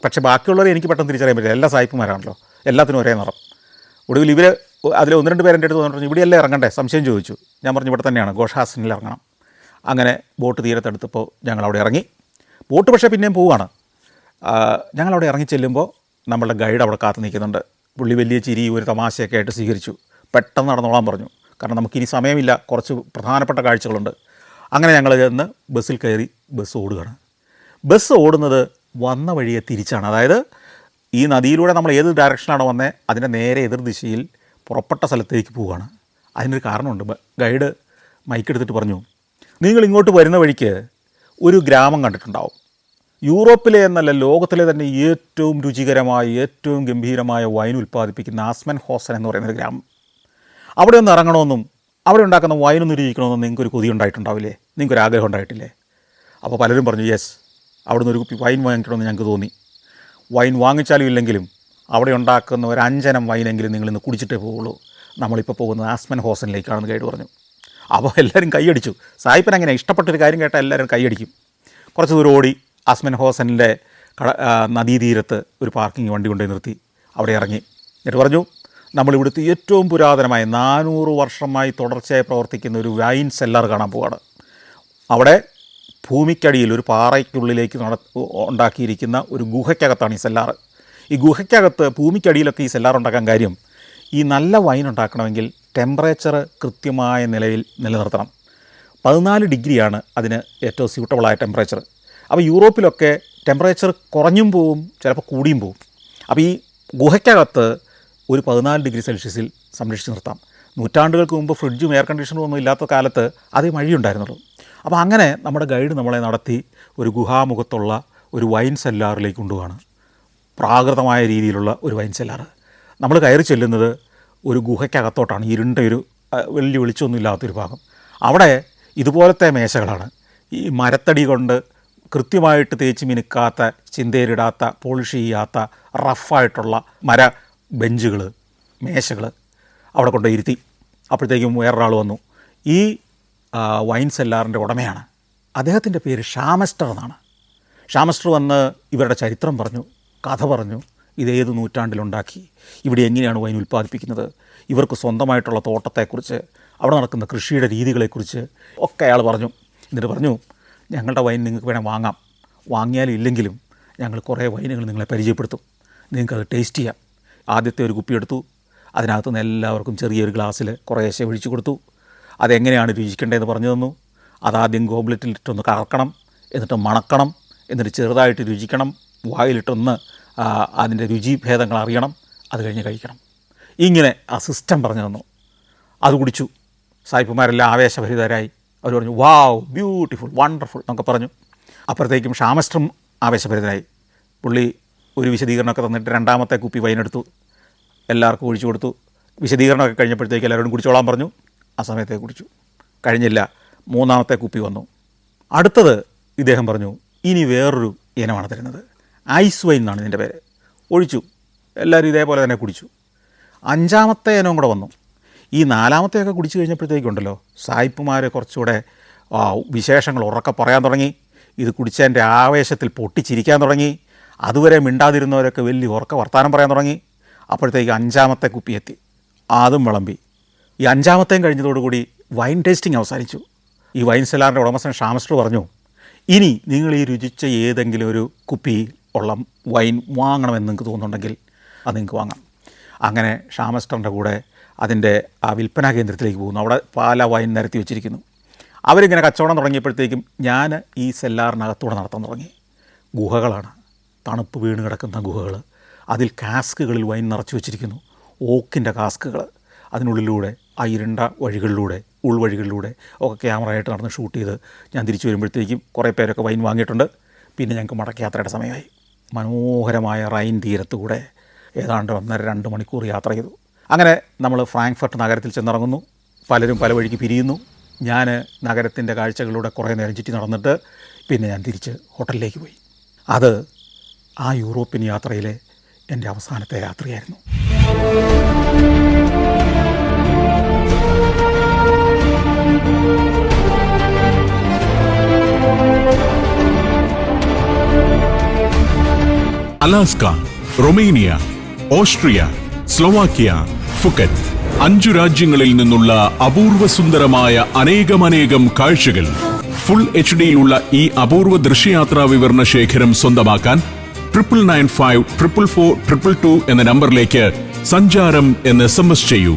പക്ഷേ ബാക്കിയുള്ളവരെ എനിക്ക് പെട്ടെന്ന് തിരിച്ചറിയാൻ പറ്റില്ല. എല്ലാ സായിപ്പുമാരാണല്ലോ. എല്ലാത്തിനും ഒരേ നിറം. ഒടുവിൽ ഇവർ അതിൽ 1-2 പേരെ എൻ്റെ അടുത്ത് പറഞ്ഞു, ഇവിടെയല്ലേ ഇറങ്ങണ്ടേ, സംശയം ചോദിച്ചു. ഞാൻ പറഞ്ഞു ഇവിടെ തന്നെയാണ്, ഗോഷാസനിൽ ഇറങ്ങണം. അങ്ങനെ ബോട്ട് തീരത്തെടുത്തപ്പോൾ ഞങ്ങളവിടെ ഇറങ്ങി. ബോട്ട് പക്ഷേ പിന്നെയും പോവുകയാണ്. ഞങ്ങളവിടെ ഇറങ്ങി ചെല്ലുമ്പോൾ നമ്മളുടെ ഗൈഡ് അവിടെ കാത്തു നിൽക്കുന്നുണ്ട്. പുള്ളി വലിയ ചിരി ഒരു തമാശയൊക്കെ ആയിട്ട് സ്വീകരിച്ചു. പെട്ടെന്ന് നടന്നോളാൻ പറഞ്ഞു, കാരണം നമുക്കിനി സമയമില്ല, കുറച്ച് പ്രധാനപ്പെട്ട കാഴ്ചകളുണ്ട്. അങ്ങനെ ഞങ്ങൾ ചെന്ന് ബസ്സിൽ കയറി ബസ് ഓടുകയാണ്. ബസ് ഓടുന്നത് വന്ന വഴിയെ തിരിച്ചാണ്. അതായത് ഈ നദിയിലൂടെ നമ്മൾ ഏത് ഡയറക്ഷനാണോ വന്നത് അതിൻ്റെ നേരെ എതിർദിശയിൽ പുറപ്പെട്ട സ്ഥലത്തേക്ക് പോവുകയാണ്. അതിനൊരു കാരണമുണ്ട്. ഗൈഡ് മൈക്കെടുത്തിട്ട് പറഞ്ഞു, നിങ്ങൾ ഇങ്ങോട്ട് വരുന്ന വഴിക്ക് ഒരു ഗ്രാമം കണ്ടിട്ടുണ്ടാവും. യൂറോപ്പിലെ എന്നല്ല ലോകത്തിലെ തന്നെ ഏറ്റവും രുചികരമായ ഏറ്റവും ഗംഭീരമായ വൈൻ ഉൽപ്പാദിപ്പിക്കുന്ന ആസ്മെൻഹോസൻ എന്ന് പറയുന്നൊരു ഗ്രാമം. അവിടെ ഒന്ന് ഇറങ്ങണമെന്നും അവിടെ ഉണ്ടാക്കുന്ന വൈനൊന്ന് രുചിക്കണമെന്നും നിങ്ങൾക്കൊരു കൊതി ഉണ്ടായിട്ടുണ്ടാവില്ലേ, നിങ്ങൾക്കൊരു ആഗ്രഹം ഉണ്ടായിട്ടില്ലേ? അപ്പോൾ പലരും പറഞ്ഞു യെസ്, അവിടെ നിന്ന് ഒരു കുപ്പി വൈൻ വാങ്ങിക്കണമെന്ന് ഞങ്ങൾക്ക് തോന്നി. വൈൻ വാങ്ങിച്ചാലും ഇല്ലെങ്കിലും അവിടെ ഉണ്ടാക്കുന്ന ഒരു 5 ഇനം വൈനെങ്കിലും നിങ്ങളിന്ന് കുടിച്ചിട്ടേ പോവുള്ളൂ. നമ്മളിപ്പോൾ പോകുന്നത് ആസ്മെൻഹോസനിലേക്കാണെന്ന് ഗൈഡ് പറഞ്ഞു. അപ്പോൾ എല്ലാവരും കൈയടിച്ചു. സായിപ്പൻ അങ്ങനെ ഇഷ്ടപ്പെട്ടൊരു കാര്യം കേട്ടാൽ എല്ലാവരും കൈയടിക്കും. കുറച്ച് ദൂരം ഓടി ആസ്മെൻഹോസനിലെ നദീതീരത്ത് ഒരു പാർക്കിംഗ് വണ്ടി കൊണ്ടുപോയി നിർത്തി. അവിടെ ഇറങ്ങി. എന്നിട്ട് പറഞ്ഞു, നമ്മളിവിടുത്തെ ഏറ്റവും പുരാതനമായ 400 വർഷമായി തുടർച്ചയായി പ്രവർത്തിക്കുന്ന ഒരു വൈൻ സെല്ലാർ കാണാൻ പോവുകയാണ്. അവിടെ ഭൂമിക്കടിയിൽ ഒരു പാറയ്ക്കുള്ളിലേക്ക് ഉണ്ടാക്കിയിരിക്കുന്ന ഒരു ഗുഹയ്ക്കകത്താണ് ഈ സെല്ലാർ. ഈ ഗുഹയ്ക്കകത്ത് ഭൂമിക്കടിയിലൊക്കെ ഈ സെല്ലാർ ഉണ്ടാക്കാൻ കാര്യം, ഈ നല്ല വൈൻ ഉണ്ടാക്കണമെങ്കിൽ ടെമ്പറേച്ചർ കൃത്യമായ നിലയിൽ നിലനിർത്തണം. 14 ഡിഗ്രിയാണ് അതിന് ഏറ്റവും സ്യൂട്ടബിളായ ടെമ്പറേച്ചർ. അപ്പോൾ യൂറോപ്പിലൊക്കെ ടെമ്പറേച്ചർ കുറഞ്ഞും പോവും, ചിലപ്പോൾ കൂടിയും പോവും. അപ്പോൾ ഈ ഗുഹയ്ക്കകത്ത് ഒരു 14 ഡിഗ്രി സെൽഷ്യസിൽ സംരക്ഷിച്ച് നിർത്താം. നൂറ്റാണ്ടുകൾക്ക് മുമ്പ് ഫ്രിഡ്ജും എയർ കണ്ടീഷനും ഒന്നും ഇല്ലാത്ത കാലത്ത് അതേ വഴിയുണ്ടായിരുന്നുള്ളൂ. അപ്പോൾ അങ്ങനെ നമ്മുടെ ഗൈഡ് നമ്മളെ നടത്തി ഒരു ഗുഹാമുഖത്തുള്ള ഒരു വൈൻ സെല്ലാറിലേക്ക് കൊണ്ടുപോവാണ്. പ്രാകൃതമായ രീതിയിലുള്ള ഒരു വൈൻ സെല്ലാർ. നമ്മൾ കയറി ചെല്ലുന്നത് ഒരു ഗുഹയ്ക്കകത്തോട്ടാണ്. ഇരുണ്ട ഒരു വലിയ വെളിച്ചമൊന്നും ഇല്ലാത്തൊരു ഭാഗം. അവിടെ ഇതുപോലത്തെ മേശകളാണ്. ഈ മരത്തടി കൊണ്ട് കൃത്യമായിട്ട് തേച്ച് മിനുക്കാത്ത, ചിന്തേരിടാത്ത, പോളിഷ് ചെയ്യാത്ത റഫായിട്ടുള്ള മര ബെഞ്ചുകൾ, മേശകൾ അവിടെ കൊണ്ട് ഇരുത്തി. അപ്പോഴത്തേക്കും വേറൊരാൾ വന്നു. ഈ വൈൻ സെല്ലാറിൻ്റെ ഉടമയാണ്. അദ്ദേഹത്തിൻ്റെ പേര് ഷാമസ്റ്റർ എന്നാണ്. ഷാമസ്റ്റർ വന്ന് ഇവരുടെ ചരിത്രം പറഞ്ഞു, കഥ പറഞ്ഞു. ഇതേത് നൂറ്റാണ്ടിലുണ്ടാക്കി, ഇവിടെ എങ്ങനെയാണ് വൈൻ ഉൽപ്പാദിപ്പിക്കുന്നത്, ഇവർക്ക് സ്വന്തമായിട്ടുള്ള തോട്ടത്തെക്കുറിച്ച്, അവിടെ നടക്കുന്ന കൃഷിയുടെ രീതികളെക്കുറിച്ച് ഒക്കെ അയാൾ പറഞ്ഞു. എന്നിട്ട് പറഞ്ഞു, ഞങ്ങളുടെ വൈൻ നിങ്ങൾക്ക് വേണേൽ വാങ്ങാം, വാങ്ങിയാലും ഇല്ലെങ്കിലും ഞങ്ങൾ കുറേ വൈനുകൾ നിങ്ങളെ പരിചയപ്പെടുത്തും, നിങ്ങൾക്കത് ടേസ്റ്റ് ചെയ്യാം. ആദ്യത്തെ ഒരു കുപ്പി എടുത്തു. അതിനകത്തുനിന്ന് എല്ലാവർക്കും ചെറിയൊരു ഗ്ലാസ്സിൽ കുറേശ്ശെ ഒഴിച്ചു കൊടുത്തു. അതെങ്ങനെയാണ് രുചിക്കേണ്ടതെന്ന് പറഞ്ഞു തന്നു. അതാദ്യം ഗോബ്ലറ്റിലിട്ടൊന്ന് കറക്കണം, എന്നിട്ട് മണക്കണം, എന്നിട്ട് ചെറുതായിട്ട് രുചിക്കണം, വായിലിട്ടൊന്ന് അതിൻ്റെ രുചിഭേദങ്ങൾ അറിയണം, അത് കഴിഞ്ഞ് കഴിക്കണം. ഇങ്ങനെ ആ സിസ്റ്റം പറഞ്ഞു തന്നു. അത് കുടിച്ചു. സായിപ്പുമാരെല്ലാം ആവേശഭരിതരായി. അവർ പറഞ്ഞു വാവ്, ബ്യൂട്ടിഫുൾ, വണ്ടർഫുൾ എന്നൊക്കെ പറഞ്ഞു. അപ്പോഴത്തേക്കും ഷാമസ്റ്ററും ആവേശഭരിതനായി. പുള്ളി ഒരു വിശദീകരണമൊക്കെ തന്നിട്ട് 2ാമത്തെ കുപ്പി വൈനെടുത്തു, എല്ലാവർക്കും ഒഴിച്ചു കൊടുത്തു. വിശദീകരണമൊക്കെ കഴിഞ്ഞപ്പോഴത്തേക്ക് എല്ലാവരോടും കുടിച്ചോളാൻ പറഞ്ഞു. ആ സമയത്തേക്ക് കുടിച്ചു. കഴിഞ്ഞില്ല, 3ാമത്തെ കുപ്പി വന്നു. അടുത്തത് ഇദ്ദേഹം പറഞ്ഞു, ഇനി വേറൊരു ഇനമാണ് തരുന്നത്, ഐസ് വൈൻ എന്നാണ് ഇതിൻ്റെ പേര്. ഒഴിച്ചു. എല്ലാവരും ഇതേപോലെ തന്നെ കുടിച്ചു. 5ാമത്തെ ഇനവും കൂടെ വന്നു. ഈ 4ാമത്തെയൊക്കെ കുടിച്ചു കഴിഞ്ഞപ്പോഴത്തേക്കുണ്ടല്ലോ സായിപ്പുമാർ കുറച്ചുകൂടെ വിശേഷങ്ങൾ ഉറക്കെ പറയാൻ തുടങ്ങി. ഇത് കുടിച്ചതിൻ്റെ ആവേശത്തിൽ പൊട്ടിച്ചിരിക്കാൻ തുടങ്ങി. അതുവരെ മിണ്ടാതിരുന്നവരൊക്കെ വലിയ ഉറക്ക വർത്താനം പറയാൻ തുടങ്ങി. അപ്പോഴത്തേക്ക് 5ാമത്തെ കുപ്പി എത്തി. അതും വിളമ്പി. ഈ 5ാമത്തെയും കഴിഞ്ഞതോടുകൂടി വൈൻ ടേസ്റ്റിംഗ് അവസാനിച്ചു. ഈ വൈൻ സെല്ലാറിൻ്റെ ഉടമസ്ഥൻ ഷാമസ്റ്റർ പറഞ്ഞു, ഇനി നിങ്ങൾ ഈ രുചിച്ച ഏതെങ്കിലും ഒരു കുപ്പി ഉള്ള വൈൻ വാങ്ങണമെന്ന് നിങ്ങൾക്ക് തോന്നുന്നുണ്ടെങ്കിൽ അത് നിങ്ങൾക്ക് വാങ്ങാം. അങ്ങനെ ഷാമസ്റ്ററിൻ്റെ കൂടെ അതിൻ്റെ ആ വിൽപ്പനാ കേന്ദ്രത്തിലേക്ക് പോകുന്നു. അവിടെ പല വൈൻ നിരത്തി വെച്ചിരിക്കുന്നു. അവരിങ്ങനെ കച്ചവടം തുടങ്ങിയപ്പോഴത്തേക്കും ഞാൻ ഈ സെല്ലാറിനകത്തൂടെ നടത്താൻ തുടങ്ങി. ഗുഹകളാണ്, തണുപ്പ് വീണ് കിടക്കുന്ന ഗുഹകൾ. അതിൽ കാസ്കുകളിൽ വൈൻ നിറച്ച് വെച്ചിരിക്കുന്നു, ഓക്കിൻ്റെ കാസ്കുകൾ. അതിനുള്ളിലൂടെ ആ ഇരുണ്ട വഴികളിലൂടെ, ഉൾവഴികളിലൂടെ ഒക്കെ ക്യാമറയായിട്ട് നടന്ന് ഷൂട്ട് ചെയ്ത് ഞാൻ തിരിച്ചു വരുമ്പോഴത്തേക്കും കുറേ പേരൊക്കെ വൈൻ വാങ്ങിയിട്ടുണ്ട്. പിന്നെ ഞങ്ങൾക്ക് മടക്കയാത്രയുടെ സമയമായി. മനോഹരമായ റൈൻ തീരത്തുകൂടെ ഏതാണ്ട് 1.5-2 മണിക്കൂർ യാത്ര ചെയ്തു. അങ്ങനെ നമ്മൾ ഫ്രാങ്ക്ഫർട്ട് നഗരത്തിൽ ചെന്നിറങ്ങുന്നു. പലരും പല വഴിക്ക് പിരിയുന്നു. ഞാൻ നഗരത്തിൻ്റെ കാഴ്ചകളിലൂടെ കുറേ നേരം ചുറ്റി നടന്നിട്ട് പിന്നെ ഞാൻ തിരിച്ച് ഹോട്ടലിലേക്ക് പോയി. അത് ആ യൂറോപ്യൻ യാത്രയിലെ എൻ്റെ അവസാനത്തെ രാത്രിയായിരുന്നു. Alaska, Romania, Austria, Slovakia, Phuket 5 രാജ്യങ്ങളിൽ നിന്നുള്ള അപൂർവ സുന്ദരമായ അനേകം കാഴ്ചകൾ. ഫുൾ HD-യിലുള്ള ഈ അപൂർവ ദൃശ്യയാത്രാ വിവരണ ശേഖരം സ്വന്തമാക്കാൻ 9995 444 222 എന്ന നമ്പറിലേക്ക് സഞ്ചാരം എന്ന് SMS ചെയ്യൂ.